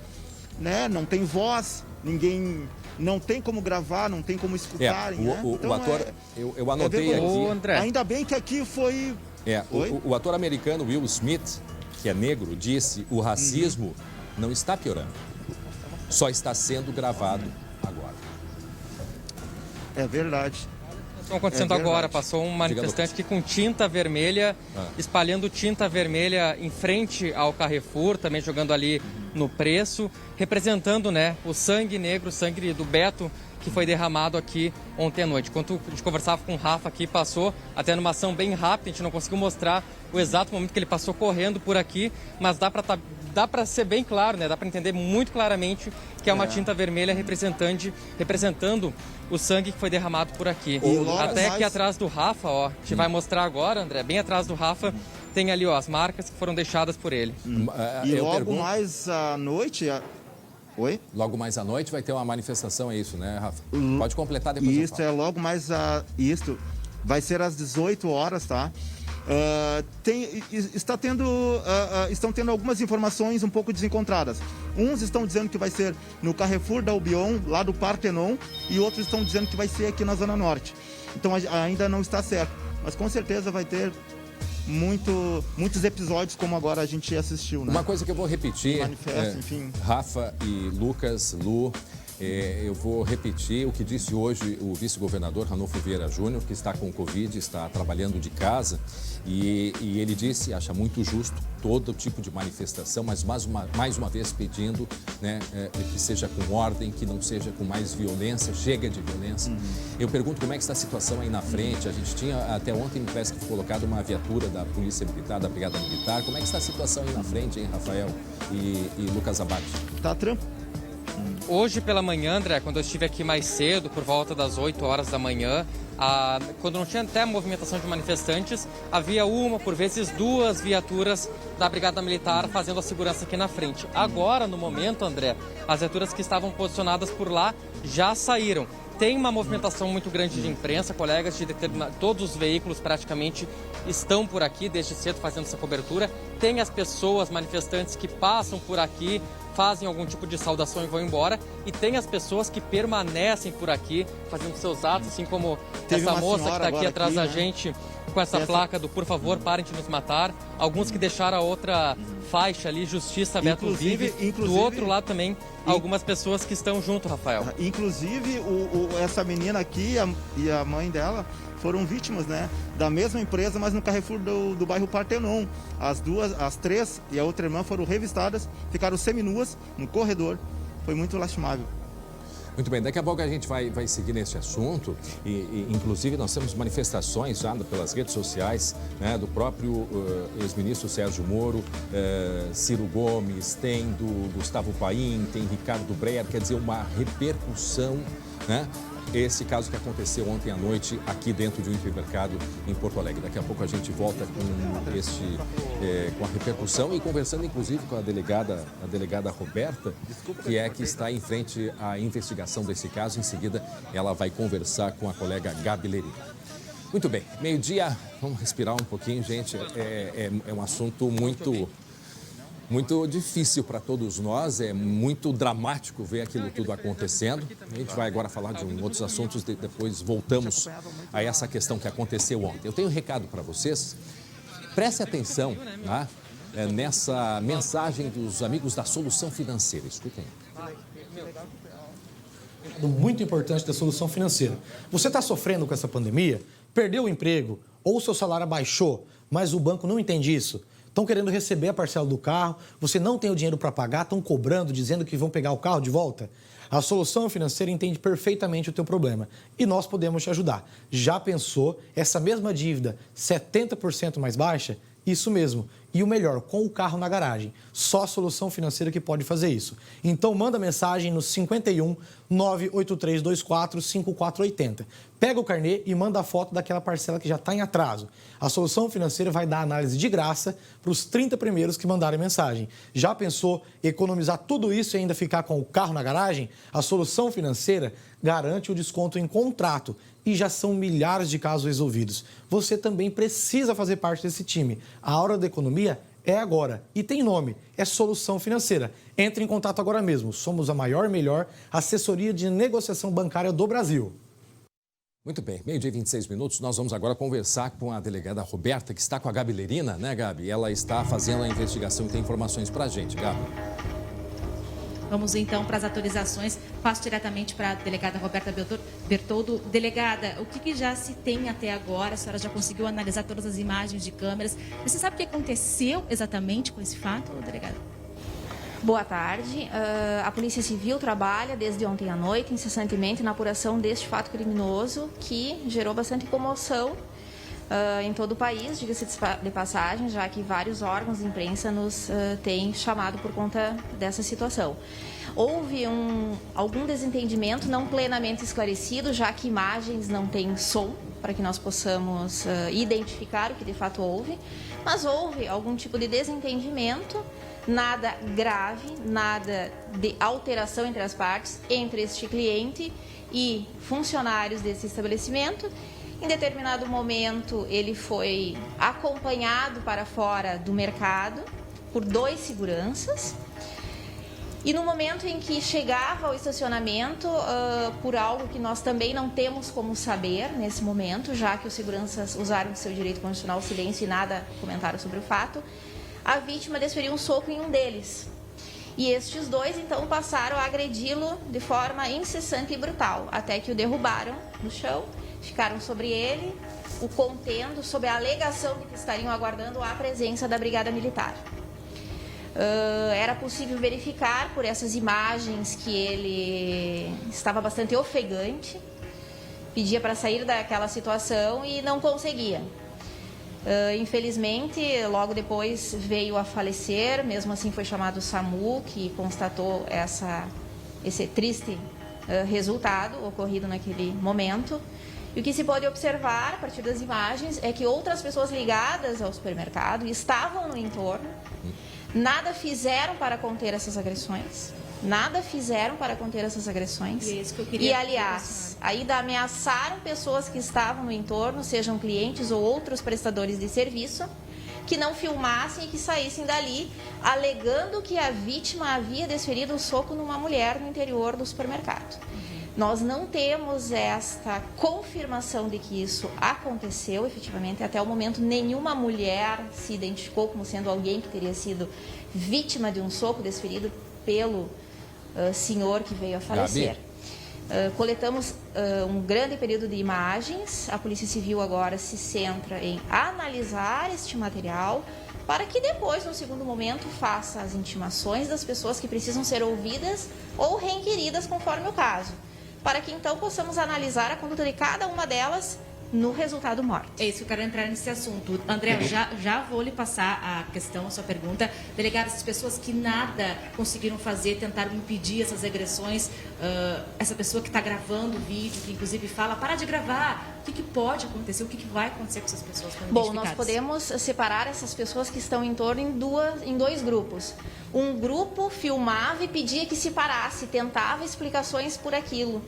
né, não tem voz, ninguém não tem como gravar, não tem como escutarem. O ator, eu anotei aqui. André. Ainda bem que aqui foi. O ator americano Will Smith, que é negro, disse: o racismo não está piorando, só está sendo gravado agora. É verdade. Estão acontecendo agora, passou um manifestante aqui com tinta vermelha, espalhando tinta vermelha em frente ao Carrefour, também jogando ali no preço, representando, né, o sangue negro, o sangue do Beto, que foi derramado aqui ontem à noite. Enquanto a gente conversava com o Rafa aqui, passou até numa ação bem rápida, a gente não conseguiu mostrar o exato momento que ele passou correndo por aqui, mas dá para ser bem claro, né? Dá para entender muito claramente que é uma tinta vermelha representando o sangue que foi derramado por aqui. Até aqui atrás do Rafa, ó, a gente vai mostrar agora, André, bem atrás do Rafa, tem ali, ó, as marcas que foram deixadas por ele. E logo mais à noite... Oi? Logo mais à noite vai ter uma manifestação, é isso, né, Rafa? Pode completar depois. Isso, logo mais isso vai ser às 18 horas, tá? Estão tendo algumas informações um pouco desencontradas. Uns estão dizendo que vai ser no Carrefour da Albion, lá do Partenon, e outros estão dizendo que vai ser aqui na Zona Norte. Então ainda não está certo, mas com certeza vai ter muitos episódios como agora a gente assistiu, né? Uma coisa que eu vou repetir, Manifesto, enfim. Rafa e Lucas, Lu, Eu vou repetir o que disse hoje o vice-governador Ranulfo Vieira Júnior, que está com Covid, está trabalhando de casa, e ele disse, acha muito justo todo tipo de manifestação, mas mais uma vez pedindo, né, que seja com ordem, que não seja com mais violência, chega de violência. Eu pergunto como é que está a situação aí na frente. A gente tinha, até ontem, me parece que foi colocada uma viatura da Polícia Militar, da Brigada Militar. Como é que está a situação aí na frente, hein, Rafael e Lucas Abate? Tá tranquilo. Hoje pela manhã, André, quando eu estive aqui mais cedo, por volta das 8 horas da manhã, quando não tinha até movimentação de manifestantes, havia uma, por vezes duas viaturas da Brigada Militar fazendo a segurança aqui na frente. Agora, no momento, André, as viaturas que estavam posicionadas por lá já saíram. Tem uma movimentação muito grande de imprensa, colegas de todos os veículos praticamente estão por aqui desde cedo fazendo essa cobertura. Tem as pessoas, manifestantes que passam por aqui, fazem algum tipo de saudação e vão embora. E tem as pessoas que permanecem por aqui fazendo seus atos, assim como essa moça que está aqui atrás da gente com essa placa do "Por favor, parem de nos matar". Alguns que deixaram a outra faixa ali, "Justiça, Beto vive". Do outro lado também, algumas pessoas que estão junto, Rafael. Inclusive, essa menina aqui e a mãe dela foram vítimas, né, da mesma empresa, mas no Carrefour do bairro Partenon. As três e a outra irmã foram revistadas, ficaram seminuas no corredor. Foi muito lastimável. Muito bem, daqui a pouco a gente vai seguir nesse assunto e inclusive nós temos manifestações já pelas redes sociais, né, do próprio ex-ministro Sérgio Moro, Ciro Gomes, tem do Gustavo Paim, tem Ricardo Breyer, quer dizer, uma repercussão, né? Esse caso que aconteceu ontem à noite aqui dentro de um hipermercado em Porto Alegre. Daqui a pouco a gente volta com a repercussão e conversando inclusive com a delegada Roberta, que está em frente à investigação desse caso. Em seguida, ela vai conversar com a colega Gabi Lerina. Muito bem, meio-dia, vamos respirar um pouquinho, gente. É um assunto muito difícil para todos nós, é muito dramático ver aquilo tudo acontecendo. A gente vai agora falar de outros assuntos, depois voltamos a essa questão que aconteceu ontem. Eu tenho um recado para vocês, preste atenção, tá? Nessa mensagem dos amigos da Solução Financeira, escutem. Muito importante da Solução Financeira. Você está sofrendo com essa pandemia, perdeu o emprego ou o seu salário baixou, mas o banco não entende isso. Estão querendo receber a parcela do carro, você não tem o dinheiro para pagar, estão cobrando, dizendo que vão pegar o carro de volta. A Solução Financeira entende perfeitamente o teu problema e nós podemos te ajudar. Já pensou essa mesma dívida 70% mais baixa? Isso mesmo. E o melhor, com o carro na garagem. Só a Solução Financeira que pode fazer isso. Então manda mensagem no 51 98324 5480. Pega o carnê e manda a foto daquela parcela que já está em atraso. A Solução Financeira vai dar análise de graça para os 30 primeiros que mandarem mensagem. Já pensou economizar tudo isso e ainda ficar com o carro na garagem? A Solução Financeira garante o desconto em contrato e já são milhares de casos resolvidos. Você também precisa fazer parte desse time. A hora da economia é agora e tem nome, é Solução Financeira. Entre em contato agora mesmo. Somos a maior e melhor assessoria de negociação bancária do Brasil. Muito bem, meio-dia e 26 minutos, nós vamos agora conversar com a delegada Roberta, que está com a Gabi Lerina, né, Gabi? Ela está fazendo a investigação e tem informações para a gente, Gabi. Vamos então para as atualizações. Passo diretamente para a delegada Roberta Bertoldo. Delegada, o que já se tem até agora? A senhora já conseguiu analisar todas as imagens de câmeras. Você sabe o que aconteceu exatamente com esse fato, delegada? Boa tarde. A Polícia Civil trabalha desde ontem à noite, incessantemente, na apuração deste fato criminoso que gerou bastante comoção em todo o país, diga-se de passagem, já que vários órgãos de imprensa nos têm chamado por conta dessa situação. Houve algum desentendimento não plenamente esclarecido, já que imagens não têm som, para que nós possamos identificar o que de fato houve, mas houve algum tipo de desentendimento, nada grave, nada de alteração entre as partes, entre este cliente e funcionários desse estabelecimento. Em determinado momento, ele foi acompanhado para fora do mercado por 2 seguranças. E no momento em que chegava ao estacionamento, por algo que nós também não temos como saber nesse momento, já que os seguranças usaram do seu direito constitucional silêncio e nada comentaram sobre o fato, a vítima desferiu um soco em um deles. E estes dois, então, passaram a agredi-lo de forma incessante e brutal, até que o derrubaram no chão, ficaram sobre ele, o contendo, sob a alegação de que estariam aguardando a presença da Brigada Militar. Era possível verificar por essas imagens que ele estava bastante ofegante, pedia para sair daquela situação e não conseguia. Infelizmente, logo depois veio a falecer, mesmo assim foi chamado o SAMU, que constatou esse triste resultado ocorrido naquele momento. E o que se pode observar a partir das imagens é que outras pessoas ligadas ao supermercado estavam no entorno, nada fizeram para conter essas agressões. Nada fizeram para conter essas agressões. E é isso que eu queria. E, aliás, ainda ameaçaram pessoas que estavam no entorno, sejam clientes ou outros prestadores de serviço, que não filmassem e que saíssem dali, alegando que a vítima havia desferido um soco numa mulher no interior do supermercado. Nós não temos esta confirmação de que isso aconteceu efetivamente. Até o momento, nenhuma mulher se identificou como sendo alguém que teria sido vítima de um soco desferido pelo senhor que veio a falecer. Coletamos um grande período de imagens. A Polícia Civil agora se centra em analisar este material para que depois, no segundo momento, faça as intimações das pessoas que precisam ser ouvidas ou reinquiridas conforme o caso, para que então possamos analisar a conduta de cada uma delas no resultado morte. É isso que eu quero entrar nesse assunto. André, já vou lhe passar a questão, a sua pergunta. Delegado, essas pessoas que nada conseguiram fazer, tentaram impedir essas agressões, essa pessoa que está gravando o vídeo, que inclusive fala, para de gravar, o que pode acontecer, o que vai acontecer com essas pessoas quando Bom, identificadas? nós podemos separar essas pessoas que estão em torno em dois grupos. Um grupo filmava e pedia que se parasse, tentava explicações por aquilo.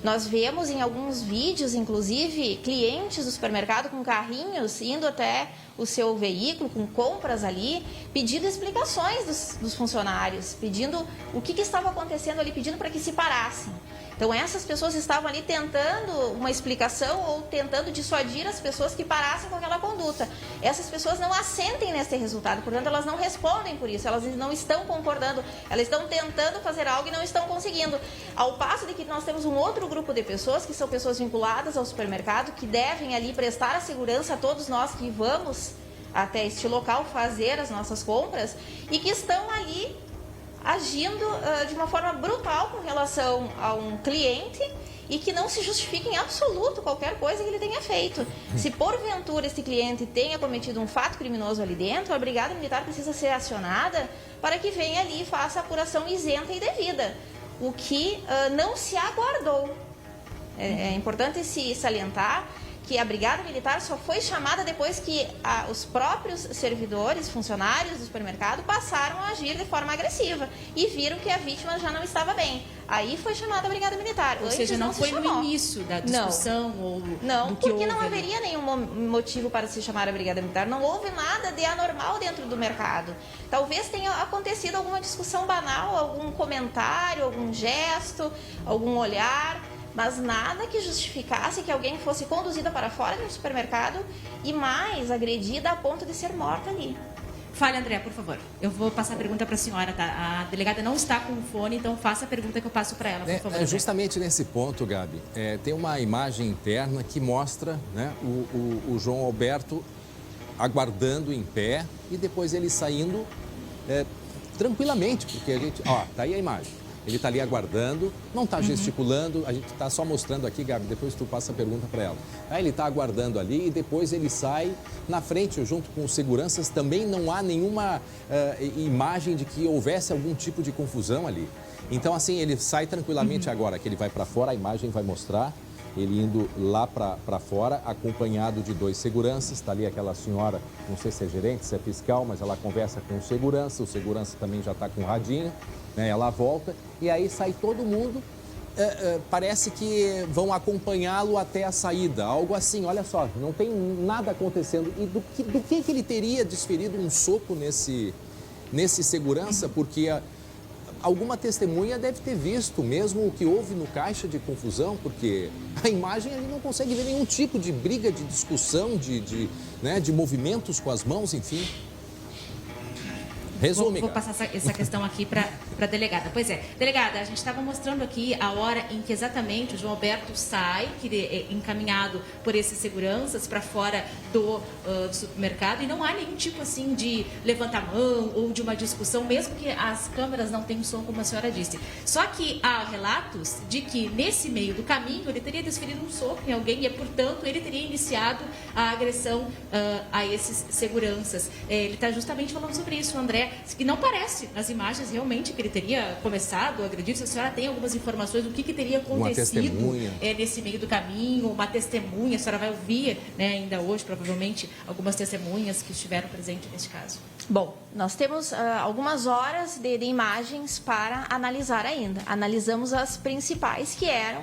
Nós vemos em alguns vídeos, inclusive, clientes do supermercado com carrinhos indo até o seu veículo, com compras ali, pedindo explicações dos funcionários, pedindo o que estava acontecendo ali, pedindo para que se parassem. Então, essas pessoas estavam ali tentando uma explicação ou tentando dissuadir as pessoas que parassem com aquela conduta. Essas pessoas não assentem nesse resultado, portanto, elas não respondem por isso, elas não estão concordando, elas estão tentando fazer algo e não estão conseguindo. Ao passo de que nós temos um outro grupo de pessoas, que são pessoas vinculadas ao supermercado, que devem ali prestar a segurança a todos nós que vamos até este local fazer as nossas compras e que estão ali agindo de uma forma brutal com relação a um cliente e que não se justifica em absoluto qualquer coisa que ele tenha feito. Se porventura esse cliente tenha cometido um fato criminoso ali dentro, a Brigada Militar precisa ser acionada para que venha ali e faça a apuração isenta e devida, o que não se aguardou. É importante se salientar que a Brigada Militar só foi chamada depois que os próprios servidores, funcionários do supermercado passaram a agir de forma agressiva e viram que a vítima já não estava bem. Aí foi chamada a Brigada Militar. Ou seja, não foi no início da discussão ou não, do que porque houve, não haveria nenhum motivo para se chamar a Brigada Militar. Não houve nada de anormal dentro do mercado. Talvez tenha acontecido alguma discussão banal, algum comentário, algum gesto, algum olhar, mas nada que justificasse que alguém fosse conduzida para fora do supermercado e mais agredida a ponto de ser morta ali. Fale, André, por favor. Eu vou passar a pergunta para a senhora, tá? A delegada não está com o fone, então faça a pergunta que eu passo para ela, por favor. Justamente nesse ponto, Gabi, tem uma imagem interna que mostra, né, o João Alberto aguardando em pé e depois ele saindo tranquilamente, porque a gente... Ó, tá aí a imagem. Ele está ali aguardando, não está gesticulando, a gente está só mostrando aqui, Gabi, depois tu passa a pergunta para ela. Aí ele está aguardando ali e depois ele sai na frente, junto com os seguranças, também não há nenhuma imagem de que houvesse algum tipo de confusão ali. Então, assim, ele sai tranquilamente agora, que ele vai para fora, a imagem vai mostrar, ele indo lá para fora, acompanhado de dois seguranças, está ali aquela senhora, não sei se é gerente, se é fiscal, mas ela conversa com o segurança também já está com o radinho, né? Ela volta e aí sai todo mundo, parece que vão acompanhá-lo até a saída, algo assim, olha só, não tem nada acontecendo. E do que ele teria desferido um soco nesse segurança, porque alguma testemunha deve ter visto mesmo o que houve no caixa de confusão, porque a imagem ali não consegue ver nenhum tipo de briga, de discussão, de movimentos com as mãos, enfim. Resume, Vou passar essa questão aqui para a delegada. Pois é, delegada, a gente estava mostrando aqui a hora em que exatamente o João Alberto sai, que é encaminhado por esses seguranças para fora do supermercado, e não há nenhum tipo assim de levantar a mão ou de uma discussão, mesmo que as câmeras não tenham som, como a senhora disse. Só que há relatos de que nesse meio do caminho ele teria desferido um soco em alguém e, portanto, ele teria iniciado a agressão a esses seguranças. Ele está justamente falando sobre isso, André, que não parece nas imagens realmente que ele teria começado a agredir. Se a senhora tem algumas informações do que teria acontecido nesse meio do caminho, uma testemunha, a senhora vai ouvir, né, ainda hoje, provavelmente, algumas testemunhas que estiveram presentes neste caso. Bom, nós temos algumas horas de imagens para analisar ainda. Analisamos as principais que eram...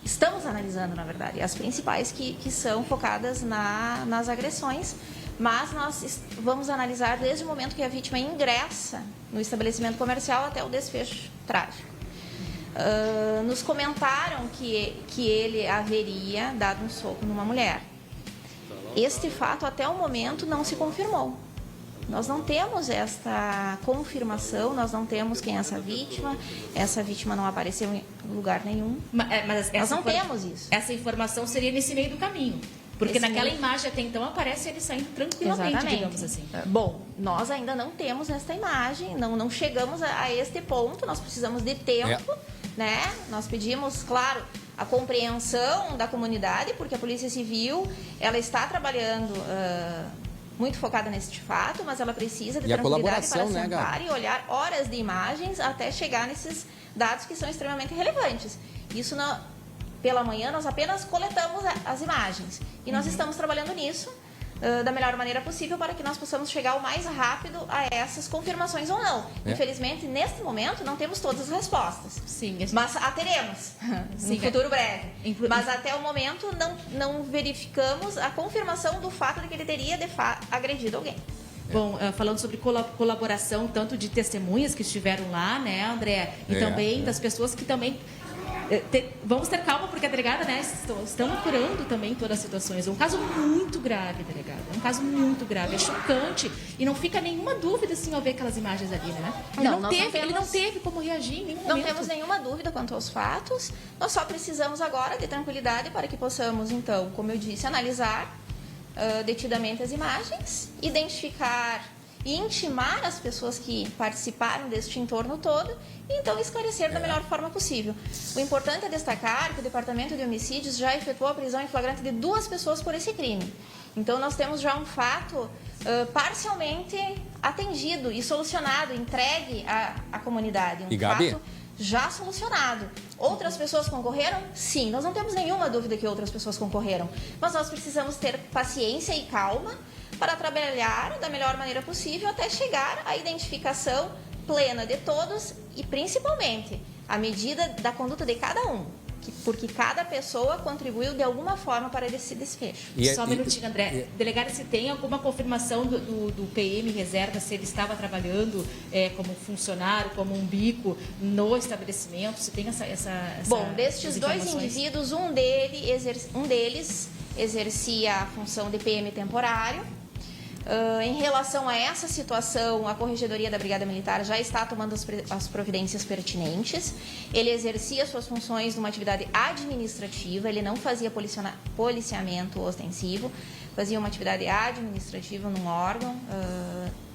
Estamos analisando, na verdade, as principais que são focadas nas agressões, mas nós vamos analisar desde o momento que a vítima ingressa no estabelecimento comercial até o desfecho trágico. Nos comentaram que ele haveria dado um soco numa mulher. Este fato, até o momento, não se confirmou. Nós não temos esta confirmação, nós não temos quem é essa vítima não apareceu em lugar nenhum. Mas nós não temos isso. Essa informação seria nesse meio do caminho, porque naquela imagem até então aparece ele saindo tranquilamente, digamos assim. Bom, nós ainda não temos esta imagem, não chegamos a este ponto, nós precisamos de tempo, né? Nós pedimos, claro, a compreensão da comunidade, porque a Polícia Civil, ela está trabalhando... muito focada nesse fato, mas ela precisa de tranquilidade para sentar e olhar horas de imagens até chegar nesses dados que são extremamente relevantes. Isso, pela manhã, nós apenas coletamos as imagens. E nós estamos trabalhando nisso da melhor maneira possível para que nós possamos chegar o mais rápido a essas confirmações ou não. Infelizmente, neste momento, não temos todas as respostas. Sim. Mas a teremos no futuro breve. Mas até o momento não verificamos a confirmação do fato de que ele teria, de fato, agredido alguém. Bom, falando sobre colaboração, tanto de testemunhas que estiveram lá, né, André? E também das pessoas que também... Vamos ter calma, porque a delegada, né, estão apurando também todas as situações. É um caso muito grave, delegada. É um caso muito grave, é chocante. E não fica nenhuma dúvida, assim, ao ver aquelas imagens ali, né? Ele não teve como reagir em nenhum momento. Não temos nenhuma dúvida quanto aos fatos. Nós só precisamos agora de tranquilidade para que possamos, então, como eu disse, analisar detidamente as imagens, identificar e intimar as pessoas que participaram deste entorno todo e então esclarecer da melhor forma possível. O importante é destacar que o Departamento de Homicídios já efetuou a prisão em flagrante de 2 pessoas por esse crime. Então nós temos já um fato parcialmente atendido e solucionado, entregue à comunidade. Um fato já solucionado. Outras pessoas concorreram? Sim, nós não temos nenhuma dúvida que outras pessoas concorreram, mas nós precisamos ter paciência e calma para trabalhar da melhor maneira possível até chegar à identificação plena de todos e, principalmente, à medida da conduta de cada um, porque cada pessoa contribuiu de alguma forma para esse desfecho. Só um minutinho, André. Delegada, se tem alguma confirmação do PM Reserva, se ele estava trabalhando como funcionário, como um bico no estabelecimento, se tem essa Bom, destes 2 indivíduos, um deles exercia a função de PM temporário. Em relação a essa situação, a Corregedoria da Brigada Militar já está tomando as providências pertinentes. Ele exercia suas funções numa atividade administrativa, ele não fazia policiamento ostensivo, fazia uma atividade administrativa num órgão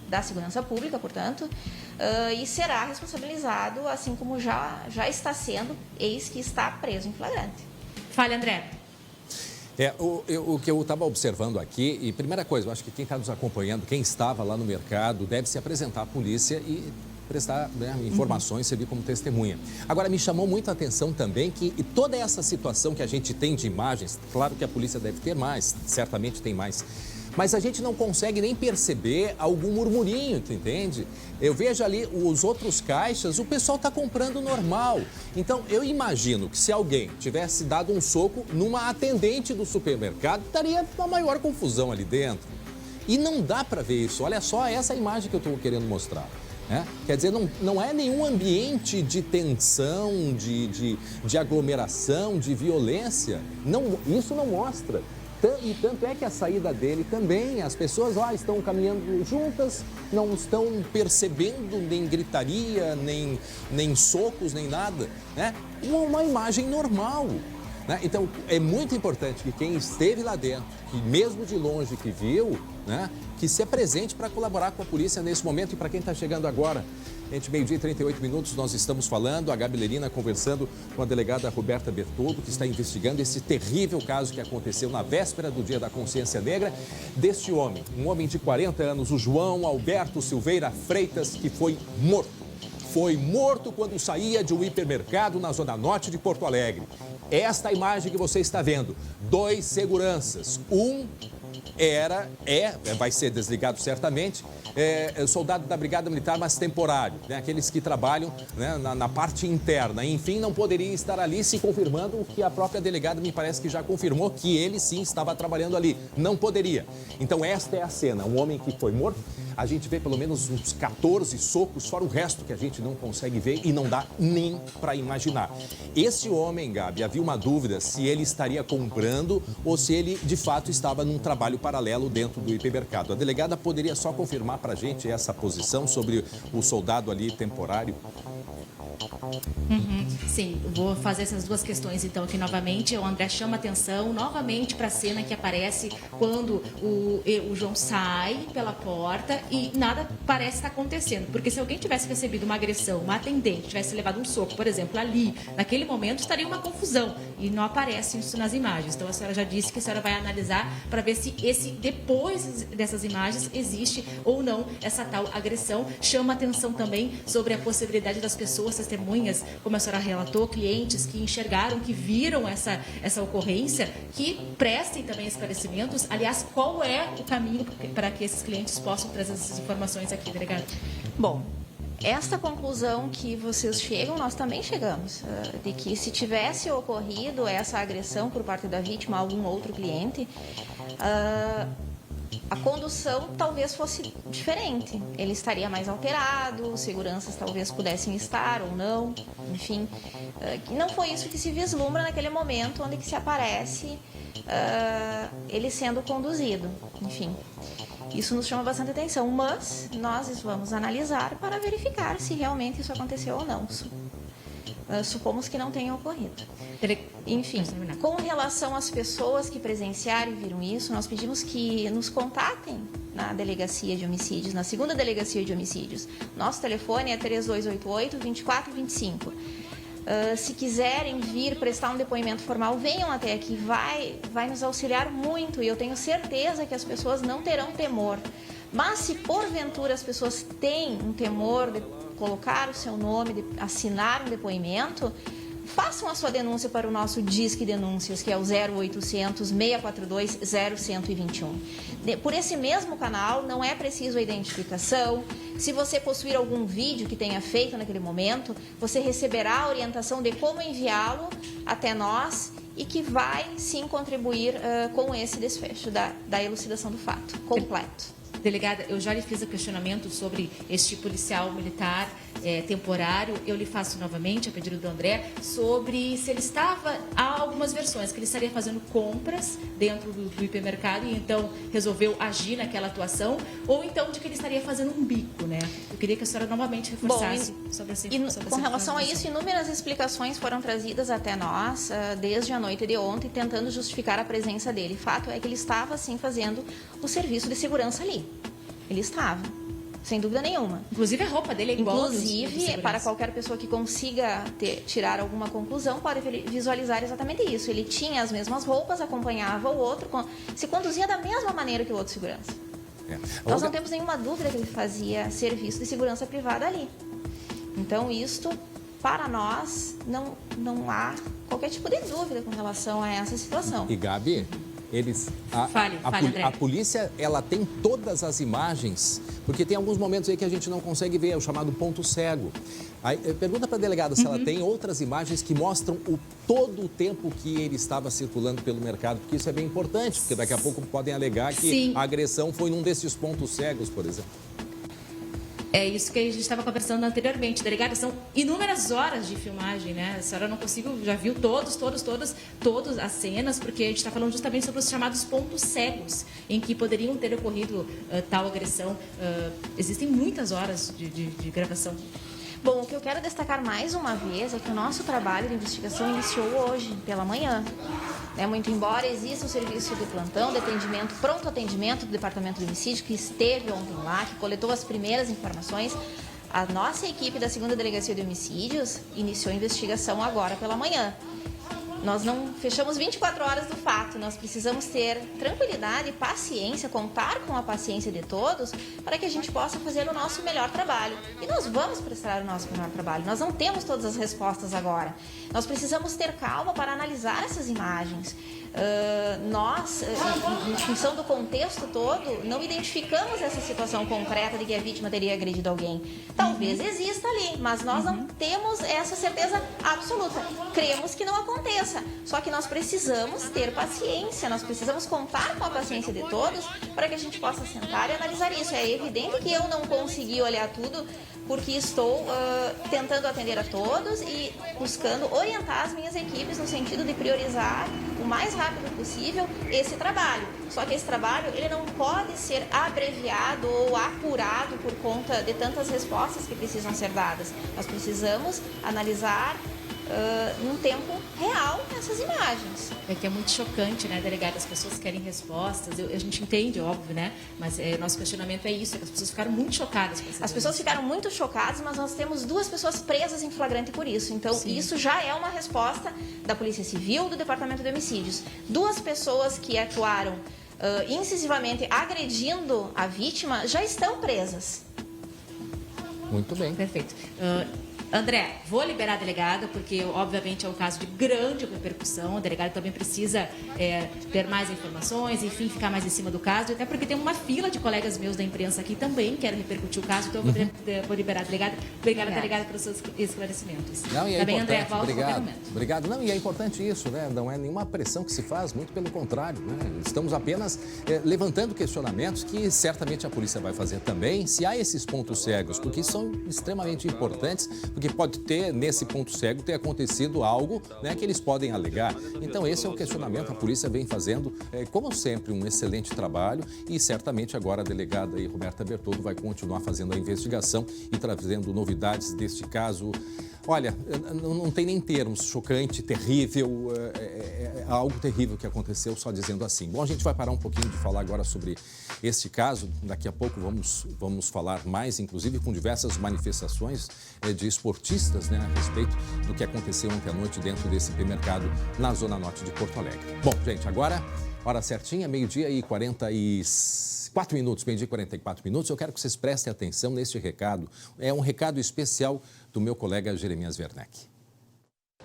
da segurança pública, portanto, e será responsabilizado, assim como já está sendo, eis que está preso em flagrante. Fale, André. O que eu estava observando aqui, e primeira coisa, eu acho que quem está nos acompanhando, quem estava lá no mercado, deve se apresentar à polícia e prestar informações, servir como testemunha. Agora, me chamou muito a atenção também que toda essa situação que a gente tem de imagens, claro que a polícia deve ter mais, certamente tem mais, mas a gente não consegue nem perceber algum murmurinho, tu entende? Eu vejo ali os outros caixas, o pessoal está comprando normal. Então, eu imagino que se alguém tivesse dado um soco numa atendente do supermercado, estaria uma maior confusão ali dentro. E não dá para ver isso. Olha só essa imagem que eu estou querendo mostrar. Quer dizer, não é nenhum ambiente de tensão, de aglomeração, de violência. Não, isso não mostra. tanto é que a saída dele também, as pessoas lá estão caminhando juntas, não estão percebendo nem gritaria, nem socos, nem nada, né? Uma imagem normal. Né? Então, é muito importante que quem esteve lá dentro, que mesmo de longe que viu, né, que se apresente para colaborar com a polícia nesse momento. E para quem está chegando agora, gente, 12h38, nós estamos falando, a Gabi Lerina conversando com a delegada Roberta Bertoldo, que está investigando esse terrível caso que aconteceu na véspera do Dia da Consciência Negra, deste homem, um homem de 40 anos, o João Alberto Silveira Freitas, que foi morto. Foi morto quando saía de um hipermercado na zona norte de Porto Alegre. Esta imagem que você está vendo, 2 seguranças, vai ser desligado certamente, soldado da Brigada Militar, mas temporário, né? Aqueles que trabalham, né, na parte interna. Enfim, não poderia estar ali, se confirmando o que a própria delegada me parece que já confirmou, que ele sim estava trabalhando ali. Não poderia. Então esta é a cena, um homem que foi morto. A gente vê pelo menos uns 14 socos, fora o resto que a gente não consegue ver e não dá nem para imaginar. Esse homem, Gabi, havia uma dúvida se ele estaria comprando ou se ele de fato estava num trabalho paralelo dentro do hipermercado. A delegada poderia só confirmar para a gente essa posição sobre o soldado ali temporário? Sim, vou fazer essas duas questões então aqui novamente. O André chama atenção novamente para a cena que aparece quando o João sai pela porta e nada parece estar acontecendo. Porque se alguém tivesse recebido uma agressão, uma atendente tivesse levado um soco, por exemplo, ali, naquele momento estaria uma confusão e não aparece isso nas imagens. Então a senhora já disse que a senhora vai analisar para ver se depois dessas imagens existe ou não essa tal agressão. Chama atenção também sobre a possibilidade das pessoas, testemunhas, como a senhora relatou, clientes que enxergaram, que viram essa ocorrência, que prestem também esclarecimentos. Aliás, qual é o caminho para que esses clientes possam trazer essas informações aqui, delegado? Bom, esta conclusão que vocês chegam, nós também chegamos, de que se tivesse ocorrido essa agressão por parte da vítima a algum outro cliente, a condução talvez fosse diferente. Ele estaria mais alterado, os seguranças talvez pudessem estar ou não, enfim. Não foi isso que se vislumbra naquele momento onde que se aparece ele sendo conduzido, enfim. Isso nos chama bastante atenção, mas nós vamos analisar para verificar se realmente isso aconteceu ou não. Supomos que não tenha ocorrido. Enfim, com relação às pessoas que presenciaram e viram isso, nós pedimos que nos contatem na Delegacia de Homicídios, na 2ª Delegacia de Homicídios. Nosso telefone é 3288-2425. Se quiserem vir prestar um depoimento formal, venham até aqui, vai nos auxiliar muito e eu tenho certeza que as pessoas não terão temor. Mas se porventura as pessoas têm um temor de colocar o seu nome, de assinar um depoimento, façam a sua denúncia para o nosso Disque Denúncias, que é o 0800 642 0121. Por esse mesmo canal, não é preciso a identificação. Se você possuir algum vídeo que tenha feito naquele momento, você receberá a orientação de como enviá-lo até nós e que vai, sim, contribuir com esse desfecho da elucidação do fato completo. Delegada, eu já lhe fiz o questionamento sobre este policial militar temporário. Eu lhe faço novamente, a pedido do André, sobre se ele estava... Há algumas versões que ele estaria fazendo compras dentro do hipermercado e então resolveu agir naquela atuação, ou então de que ele estaria fazendo um bico, né? Eu queria que a senhora novamente reforçasse sobre essa informação. Com relação a isso, inúmeras explicações foram trazidas até nós desde a noite de ontem, tentando justificar a presença dele. Fato é que ele estava, sim, fazendo o serviço de segurança ali. Ele estava, sem dúvida nenhuma. Inclusive a roupa dele é igual. Inclusive, para qualquer pessoa que consiga tirar alguma conclusão, pode visualizar exatamente isso. Ele tinha as mesmas roupas, acompanhava o outro, se conduzia da mesma maneira que o outro segurança. Nós não temos nenhuma dúvida que ele fazia serviço de segurança privada ali. Então, isto, para nós, não há qualquer tipo de dúvida com relação a essa situação. E, Gabi... A polícia, ela tem todas as imagens, porque tem alguns momentos aí que a gente não consegue ver, é o chamado ponto cego. Aí, pergunta para a delegada se ela tem outras imagens que mostram todo o tempo que ele estava circulando pelo mercado, porque isso é bem importante, porque daqui a pouco podem alegar que a agressão foi num desses pontos cegos, por exemplo. É isso que a gente estava conversando anteriormente. Delegada, são inúmeras horas de filmagem, né? A senhora não conseguiu, já viu todas as cenas, porque a gente está falando justamente sobre os chamados pontos cegos, em que poderiam ter ocorrido tal agressão. Existem muitas horas de gravação. Bom, o que eu quero destacar mais uma vez é que o nosso trabalho de investigação iniciou hoje, pela manhã. Muito embora exista o serviço do plantão, de atendimento, pronto atendimento do Departamento de Homicídio, que esteve ontem lá, que coletou as primeiras informações, a nossa equipe da 2ª Delegacia de Homicídios iniciou a investigação agora pela manhã. Nós não fechamos 24 horas do fato, nós precisamos ter tranquilidade e paciência, contar com a paciência de todos para que a gente possa fazer o nosso melhor trabalho. E nós vamos prestar o nosso melhor trabalho, nós não temos todas as respostas agora. Nós precisamos ter calma para analisar essas imagens. Nós, em função do contexto todo, não identificamos essa situação concreta de que a vítima teria agredido alguém. Talvez exista ali, mas nós não temos essa certeza absoluta. Cremos que não aconteça, só que nós precisamos ter paciência, nós precisamos contar com a paciência de todos para que a gente possa sentar e analisar isso. É evidente que eu não consegui olhar tudo, porque estou tentando atender a todos e buscando orientar as minhas equipes no sentido de priorizar o mais rápido possível esse trabalho. Só que esse trabalho ele não pode ser abreviado ou apurado por conta de tantas respostas que precisam ser dadas. Nós precisamos analisar num tempo real essas imagens. É que é muito chocante, né, delegada? As pessoas querem respostas, a gente entende, óbvio, né? Mas nosso questionamento é isso, é que as pessoas ficaram muito chocadas. As pessoas ficaram muito chocadas, mas nós temos 2 pessoas presas em flagrante por isso. Então, isso já é uma resposta da Polícia Civil, do Departamento de Homicídios. 2 pessoas que atuaram incisivamente agredindo a vítima já estão presas. Muito bem. Perfeito. André, vou liberar a delegada, porque obviamente é um caso de grande repercussão. A delegada também precisa ter mais informações, enfim, ficar mais em cima do caso, até porque tem uma fila de colegas meus da imprensa aqui também que querem repercutir o caso, então eu vou liberar a delegada. Obrigada, delegada, pelos seus esclarecimentos. Não, e é também, André, volta a qualquer momento. Obrigado. Não, e é importante isso, né? Não é nenhuma pressão que se faz, muito pelo contrário, né? Estamos apenas levantando questionamentos que certamente a polícia vai fazer também, se há esses pontos cegos, porque são extremamente importantes, porque pode ter, nesse ponto cego, ter acontecido algo, né, que eles podem alegar. Então, esse é o questionamento. A polícia vem fazendo, como sempre, um excelente trabalho e certamente agora a delegada aí, Roberta Bertoldo, vai continuar fazendo a investigação e trazendo novidades deste caso. Olha, não tem nem termos, chocante, terrível, algo terrível que aconteceu, só dizendo assim. Bom, a gente vai parar um pouquinho de falar agora sobre este caso. Daqui a pouco vamos falar mais, inclusive com diversas manifestações de esportistas, né, a respeito do que aconteceu ontem à noite dentro desse supermercado na Zona Norte de Porto Alegre. Bom, gente, agora, hora certinha, 12h44 minutos, 12h44 eu quero que vocês prestem atenção neste recado. É um recado especial do meu colega Jeremias Werneck.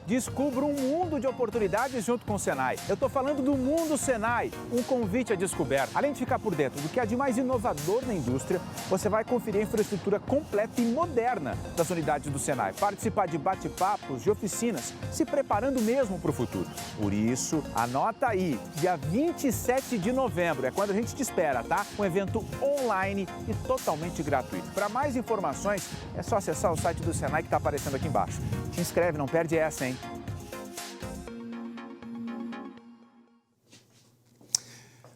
Descubra um mundo de oportunidades junto com o Senai. Eu estou falando do Mundo Senai, um convite à descoberta. Além de ficar por dentro do que há de mais inovador na indústria, você vai conferir a infraestrutura completa e moderna das unidades do Senai, participar de bate-papos, de oficinas, se preparando mesmo para o futuro. Por isso, anota aí, dia 27 de novembro é quando a gente te espera, tá? Um evento online e totalmente gratuito. Para mais informações, é só acessar o site do Senai que está aparecendo aqui embaixo. Te inscreve, não perde essa, hein?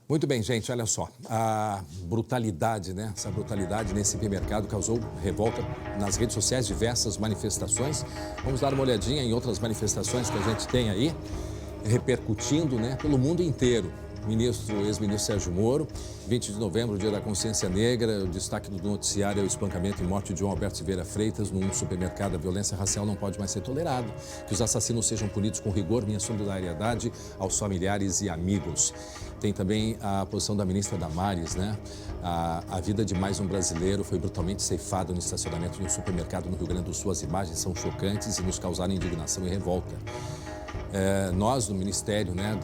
Muito bem, gente, olha só, a brutalidade, né? Essa brutalidade nesse supermercado causou revolta nas redes sociais, diversas manifestações. Vamos dar uma olhadinha em outras manifestações que a gente tem aí, repercutindo, né, pelo mundo inteiro. Ex-ministro Sérgio Moro, 20 de novembro, Dia da Consciência Negra, o destaque do noticiário é o espancamento e morte de João Alberto Silveira Freitas num supermercado. A violência racial não pode mais ser tolerada. Que os assassinos sejam punidos com rigor. Minha solidariedade aos familiares e amigos. Tem também a posição da ministra Damares, né? A vida de mais um brasileiro foi brutalmente ceifada no estacionamento de um supermercado no Rio Grande do Sul. As imagens são chocantes e nos causaram indignação e revolta. Nós, do Ministério, né,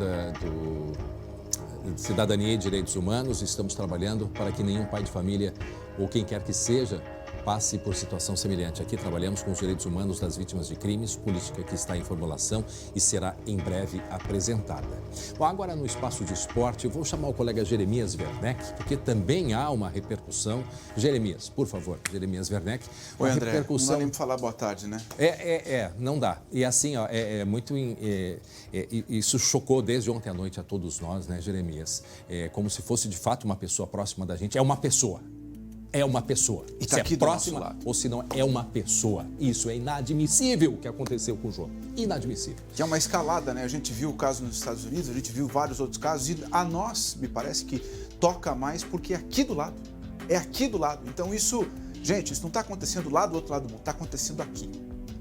Cidadania e Direitos Humanos, estamos trabalhando para que nenhum pai de família ou quem quer que seja passe por situação semelhante. Aqui trabalhamos com os direitos humanos das vítimas de crimes, política que está em formulação e será em breve apresentada. Bom, agora no espaço de esporte, eu vou chamar o colega Jeremias Werneck, porque também há uma repercussão. Jeremias, por favor, Jeremias Werneck. Oi, André, não dá nem para falar boa tarde, né? Não dá. E assim, ó, isso chocou desde ontem à noite a todos nós, né, Jeremias? Como se fosse de fato uma pessoa próxima da gente. É uma pessoa. É uma pessoa. E tá aqui próxima ou se não é uma pessoa. Isso é inadmissível o que aconteceu com o João. Inadmissível. Que é uma escalada, né? A gente viu o caso nos Estados Unidos, a gente viu vários outros casos e a nós, me parece que toca mais porque é aqui do lado. É aqui do lado. Então isso, gente, isso não está acontecendo lá do outro lado do mundo, está acontecendo aqui.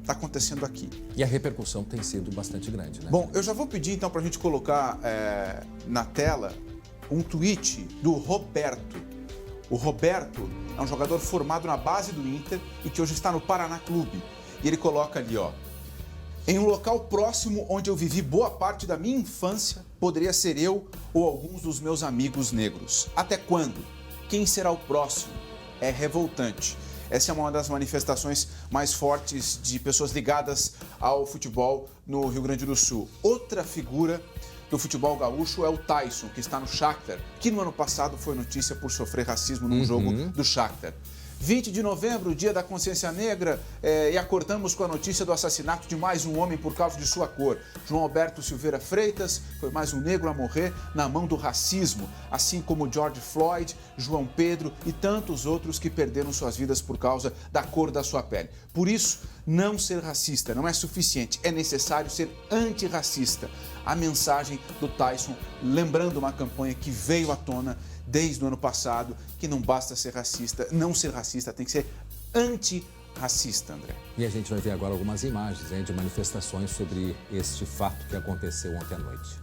Está acontecendo aqui. E a repercussão tem sido bastante grande, né? Bom, eu já vou pedir então para a gente colocar na tela um tweet do Roberto. O Roberto é um jogador formado na base do Inter e que hoje está no Paraná Clube. E ele coloca ali, ó. Em um local próximo onde eu vivi boa parte da minha infância, poderia ser eu ou alguns dos meus amigos negros. Até quando? Quem será o próximo? É revoltante. Essa é uma das manifestações mais fortes de pessoas ligadas ao futebol no Rio Grande do Sul. Outra figura do futebol gaúcho é o Tyson, que está no Shakhtar, que no ano passado foi notícia por sofrer racismo num jogo do Shakhtar. 20 de novembro, dia da consciência negra, e acordamos com a notícia do assassinato de mais um homem por causa de sua cor. João Alberto Silveira Freitas foi mais um negro a morrer na mão do racismo, assim como George Floyd, João Pedro e tantos outros que perderam suas vidas por causa da cor da sua pele. Por isso, não ser racista não é suficiente, é necessário ser antirracista. A mensagem do Tyson, lembrando uma campanha que veio à tona desde o ano passado, que não basta ser racista, não ser racista, tem que ser antirracista, André. E a gente vai ver agora algumas imagens de manifestações sobre este fato que aconteceu ontem à noite.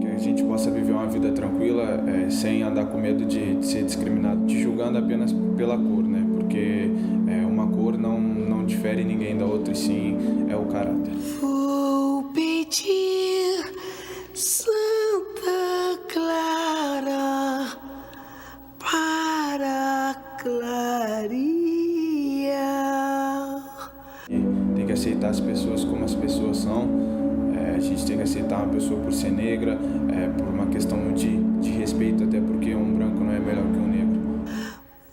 Que a gente possa viver uma vida tranquila, sem andar com medo de ser discriminado, te julgando apenas pela cor, né? Porque uma cor não difere ninguém da outra, e sim é o caráter. Vou pedir Santa Clara para clarear. Tem que aceitar as pessoas como as pessoas são. A gente tem que aceitar uma pessoa por ser negra, por uma questão de respeito, até porque um branco não é melhor que um negro.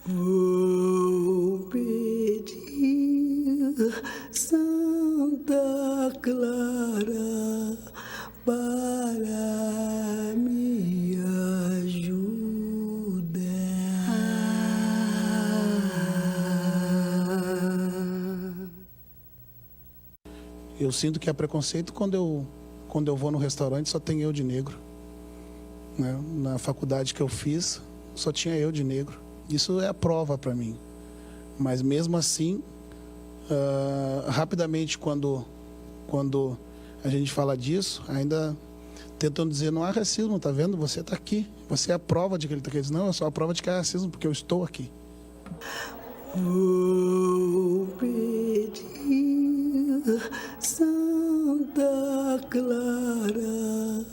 Vou pedir Santa Clara para me ajudar. Eu sinto que há preconceito quando eu vou no restaurante, só tem eu de negro. Né? Na faculdade que eu fiz, só tinha eu de negro. Isso é a prova para mim. Mas mesmo assim, rapidamente, quando a gente fala disso, ainda tentam dizer, não há racismo, tá vendo? Você está aqui. Você é a prova de que ele está aqui. Não, é só a prova de que há racismo, porque eu estou aqui. Vou pedir Santa Clara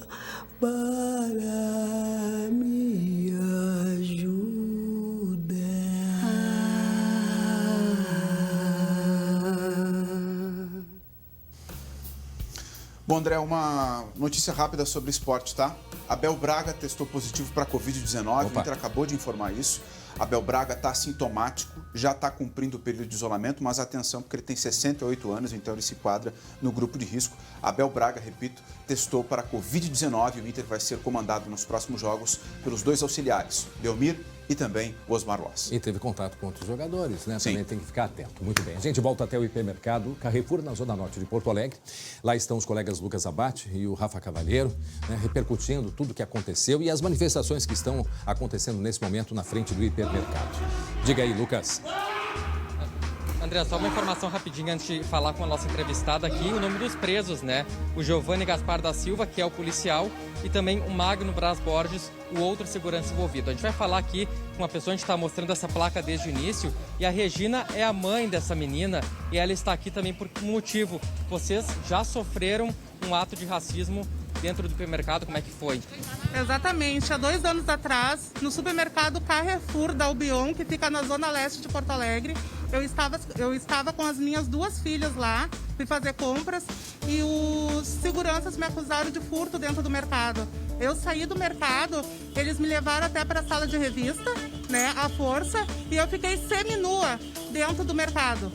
para me ajudar. Bom, André, uma notícia rápida sobre esporte, tá? Abel Braga testou positivo para a Covid-19, o Inter acabou de informar isso. Abel Braga está assintomático, já está cumprindo o período de isolamento, mas atenção, porque ele tem 68 anos, então ele se enquadra no grupo de risco. Abel Braga, repito, testou para a Covid-19 e o Inter vai ser comandado nos próximos jogos pelos dois auxiliares, Belmir e também o Osmar Loss. E teve contato com outros jogadores, né? Sim. Também tem que ficar atento. Muito bem. A gente volta até o hipermercado Carrefour, na Zona Norte de Porto Alegre. Lá estão os colegas Lucas Abate e o Rafa Cavalheiro, né, repercutindo tudo o que aconteceu e as manifestações que estão acontecendo nesse momento na frente do hipermercado. Diga aí, Lucas. André, só uma informação rapidinha antes de falar com a nossa entrevistada aqui, o nome dos presos, né? O Giovanni Gaspar da Silva, que é o policial, e também o Magno Braz Borges, o outro segurança envolvido. A gente vai falar aqui com uma pessoa, a gente está mostrando essa placa desde o início, e a Regina é a mãe dessa menina, e ela está aqui também por um motivo. Vocês já sofreram um ato de racismo dentro do supermercado, como é que foi? Exatamente. Há 2 anos atrás, no supermercado Carrefour da Albion, que fica na zona leste de Porto Alegre, eu estava com as minhas 2 filhas lá, fui fazer compras e os seguranças me acusaram de furto dentro do mercado. Eu saí do mercado, eles me levaram até para a sala de revista, né, à força, e eu fiquei seminua dentro do mercado.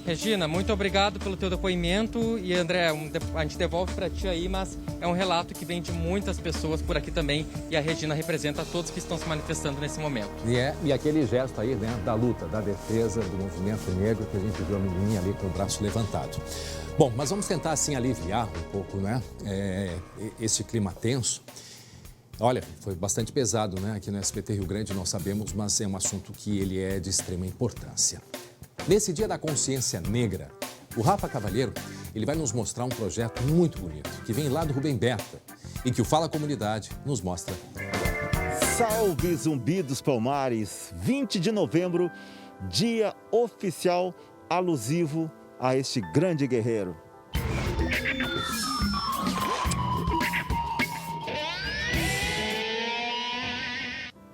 Regina, muito obrigado pelo teu depoimento e André, a gente devolve para ti aí, mas é um relato que vem de muitas pessoas por aqui também e a Regina representa todos que estão se manifestando nesse momento. E aquele gesto aí, né, da luta, da defesa do movimento negro, que a gente viu a menininha ali com o braço levantado. Bom, mas vamos tentar assim aliviar um pouco, né, esse clima tenso. Olha, foi bastante pesado, né, aqui no SBT Rio Grande, nós sabemos, mas é um assunto que ele é de extrema importância. Nesse Dia da Consciência Negra, o Rafa Cavalheiro, ele vai nos mostrar um projeto muito bonito, que vem lá do Rubem Berta e que o Fala Comunidade nos mostra agora. Salve Zumbi dos Palmares, 20 de novembro, dia oficial alusivo a este grande guerreiro.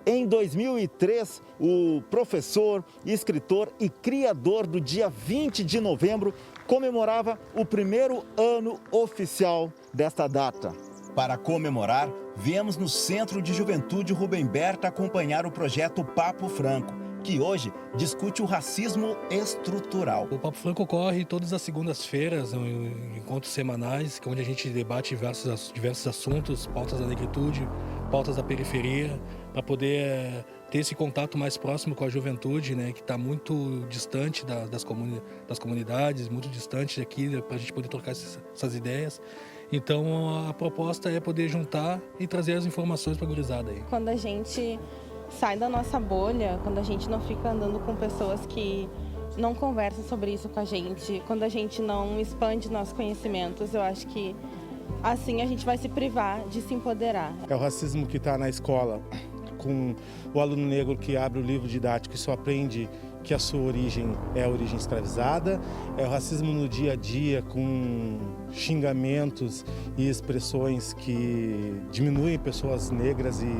Em 2003, o professor, escritor e criador do dia 20 de novembro comemorava o primeiro ano oficial desta data. Para comemorar, viemos no Centro de Juventude Rubem Berta acompanhar o projeto Papo Franco, que hoje discute o racismo estrutural. O Papo Franco ocorre todas as segundas-feiras, encontros semanais, onde a gente debate diversos assuntos, pautas da negritude, pautas da periferia, para poder ter esse contato mais próximo com a juventude, né, que está muito distante das comunidades, muito distante aqui, para a gente poder trocar essas ideias. Então, a proposta é poder juntar e trazer as informações para a gurizada aí. Quando a gente sai da nossa bolha, quando a gente não fica andando com pessoas que não conversam sobre isso com a gente, quando a gente não expande nossos conhecimentos, eu acho que assim a gente vai se privar de se empoderar. É o racismo que está na escola, com o aluno negro que abre o livro didático e só aprende que a sua origem é a origem escravizada. É o racismo no dia a dia, com xingamentos e expressões que diminuem pessoas negras e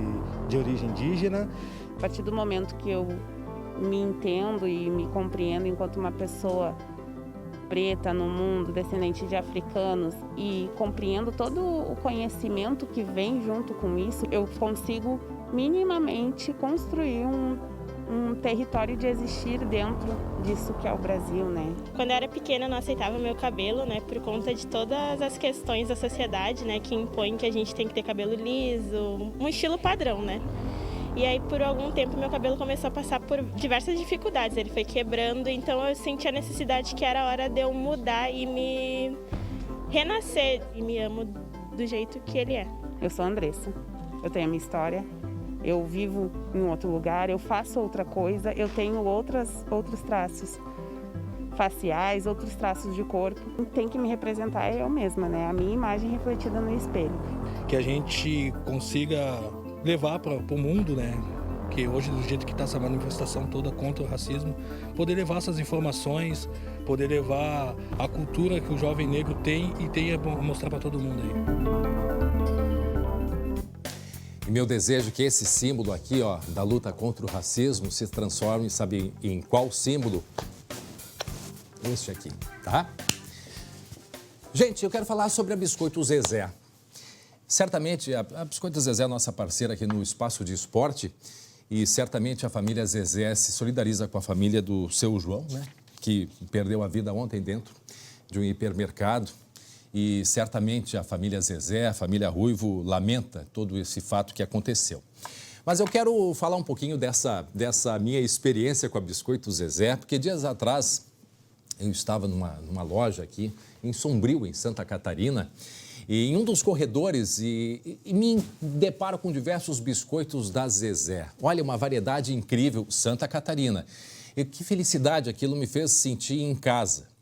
de origem indígena. A partir do momento que eu me entendo e me compreendo enquanto uma pessoa preta no mundo, descendente de africanos, e compreendo todo o conhecimento que vem junto com isso, eu consigo minimamente construir um território de existir dentro disso que é o Brasil, né? Quando eu era pequena, eu não aceitava meu cabelo, né, por conta de todas as questões da sociedade, né, que impõem que a gente tem que ter cabelo liso, um estilo padrão, né? E aí, por algum tempo, meu cabelo começou a passar por diversas dificuldades, ele foi quebrando, então eu senti a necessidade que era hora de eu mudar e me renascer, e me amo do jeito que ele é. Eu sou a Andressa, eu tenho a minha história. Eu vivo em outro lugar, eu faço outra coisa, eu tenho outros traços faciais, outros traços de corpo. Tem que me representar é eu mesma, né? A minha imagem refletida no espelho. Que a gente consiga levar para o mundo, né? Que hoje, do jeito que está essa manifestação toda contra o racismo, poder levar essas informações, poder levar a cultura que o jovem negro tem e tenha mostrar para todo mundo aí. E meu desejo é que esse símbolo aqui, ó, da luta contra o racismo se transforme, sabe, em qual símbolo? Este aqui, tá? Gente, eu quero falar sobre a Biscoito Zezé. Certamente, a Biscoito Zezé é nossa parceira aqui no Espaço de Esporte e certamente a família Zezé se solidariza com a família do seu João, né, que perdeu a vida ontem dentro de um hipermercado. E certamente a família Zezé, a família Ruivo, lamenta todo esse fato que aconteceu. Mas eu quero falar um pouquinho dessa minha experiência com a Biscoito Zezé, porque dias atrás eu estava numa loja aqui em Sombrio, em Santa Catarina, e em um dos corredores e me deparo com diversos biscoitos da Zezé. Olha, uma variedade incrível, Santa Catarina. E que felicidade aquilo me fez sentir em casa.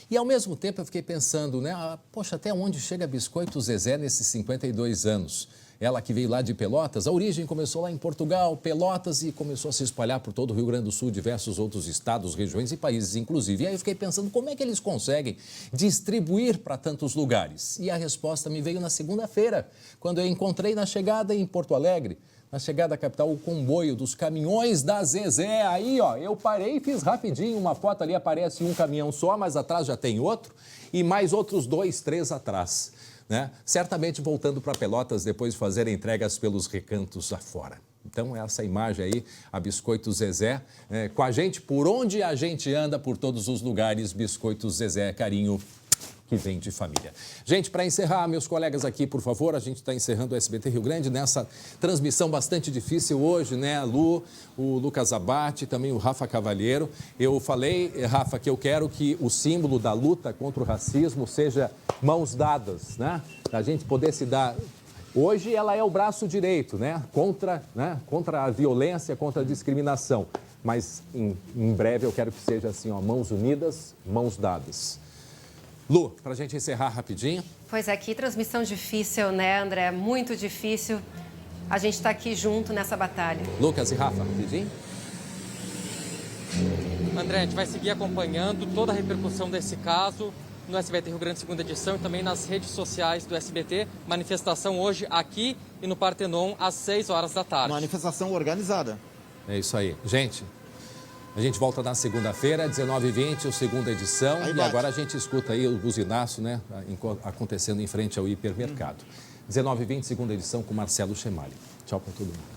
E, ao mesmo tempo, eu fiquei pensando, né? Poxa, até onde chega Biscoito Zezé nesses 52 anos? Ela que veio lá de Pelotas, a origem começou lá em Portugal, Pelotas, e começou a se espalhar por todo o Rio Grande do Sul, diversos outros estados, regiões e países, inclusive. E aí eu fiquei pensando, como é que eles conseguem distribuir para tantos lugares? E a resposta me veio na segunda-feira, quando eu encontrei na chegada em Porto Alegre, na chegada à capital, o comboio dos caminhões da Zezé. Aí, ó, eu parei e fiz rapidinho uma foto ali, aparece um caminhão só, mas atrás já tem outro, e mais outros 2, 3 atrás. Né? Certamente voltando para Pelotas depois de fazer entregas pelos recantos afora. Então, essa imagem aí, a Biscoito Zezé, com a gente por onde a gente anda, por todos os lugares. Biscoito Zezé, carinho que vem de família. Gente, para encerrar, meus colegas aqui, por favor, a gente está encerrando o SBT Rio Grande nessa transmissão bastante difícil hoje, né? A Lu, o Lucas Abate, também o Rafa Cavalheiro. Eu falei, Rafa, que eu quero que o símbolo da luta contra o racismo seja mãos dadas, né? A gente poder se dar... Hoje ela é o braço direito, né? Contra a violência, contra a discriminação. Mas em breve eu quero que seja assim, ó, mãos unidas, mãos dadas. Lu, para a gente encerrar rapidinho. Pois é, que transmissão difícil, né, André? Muito difícil. A gente está aqui junto nessa batalha. Lucas e Rafa, rapidinho. André, a gente vai seguir acompanhando toda a repercussão desse caso no SBT Rio Grande, segunda edição, e também nas redes sociais do SBT. Manifestação hoje aqui e no Partenon, às 6 horas da tarde. Manifestação organizada. É isso aí. Gente, a gente volta na segunda-feira, 19h20, a segunda edição. E agora a gente escuta aí o buzinaço, né, acontecendo em frente ao hipermercado. 19h20, segunda edição, com Marcelo Chemali. Tchau para todo mundo.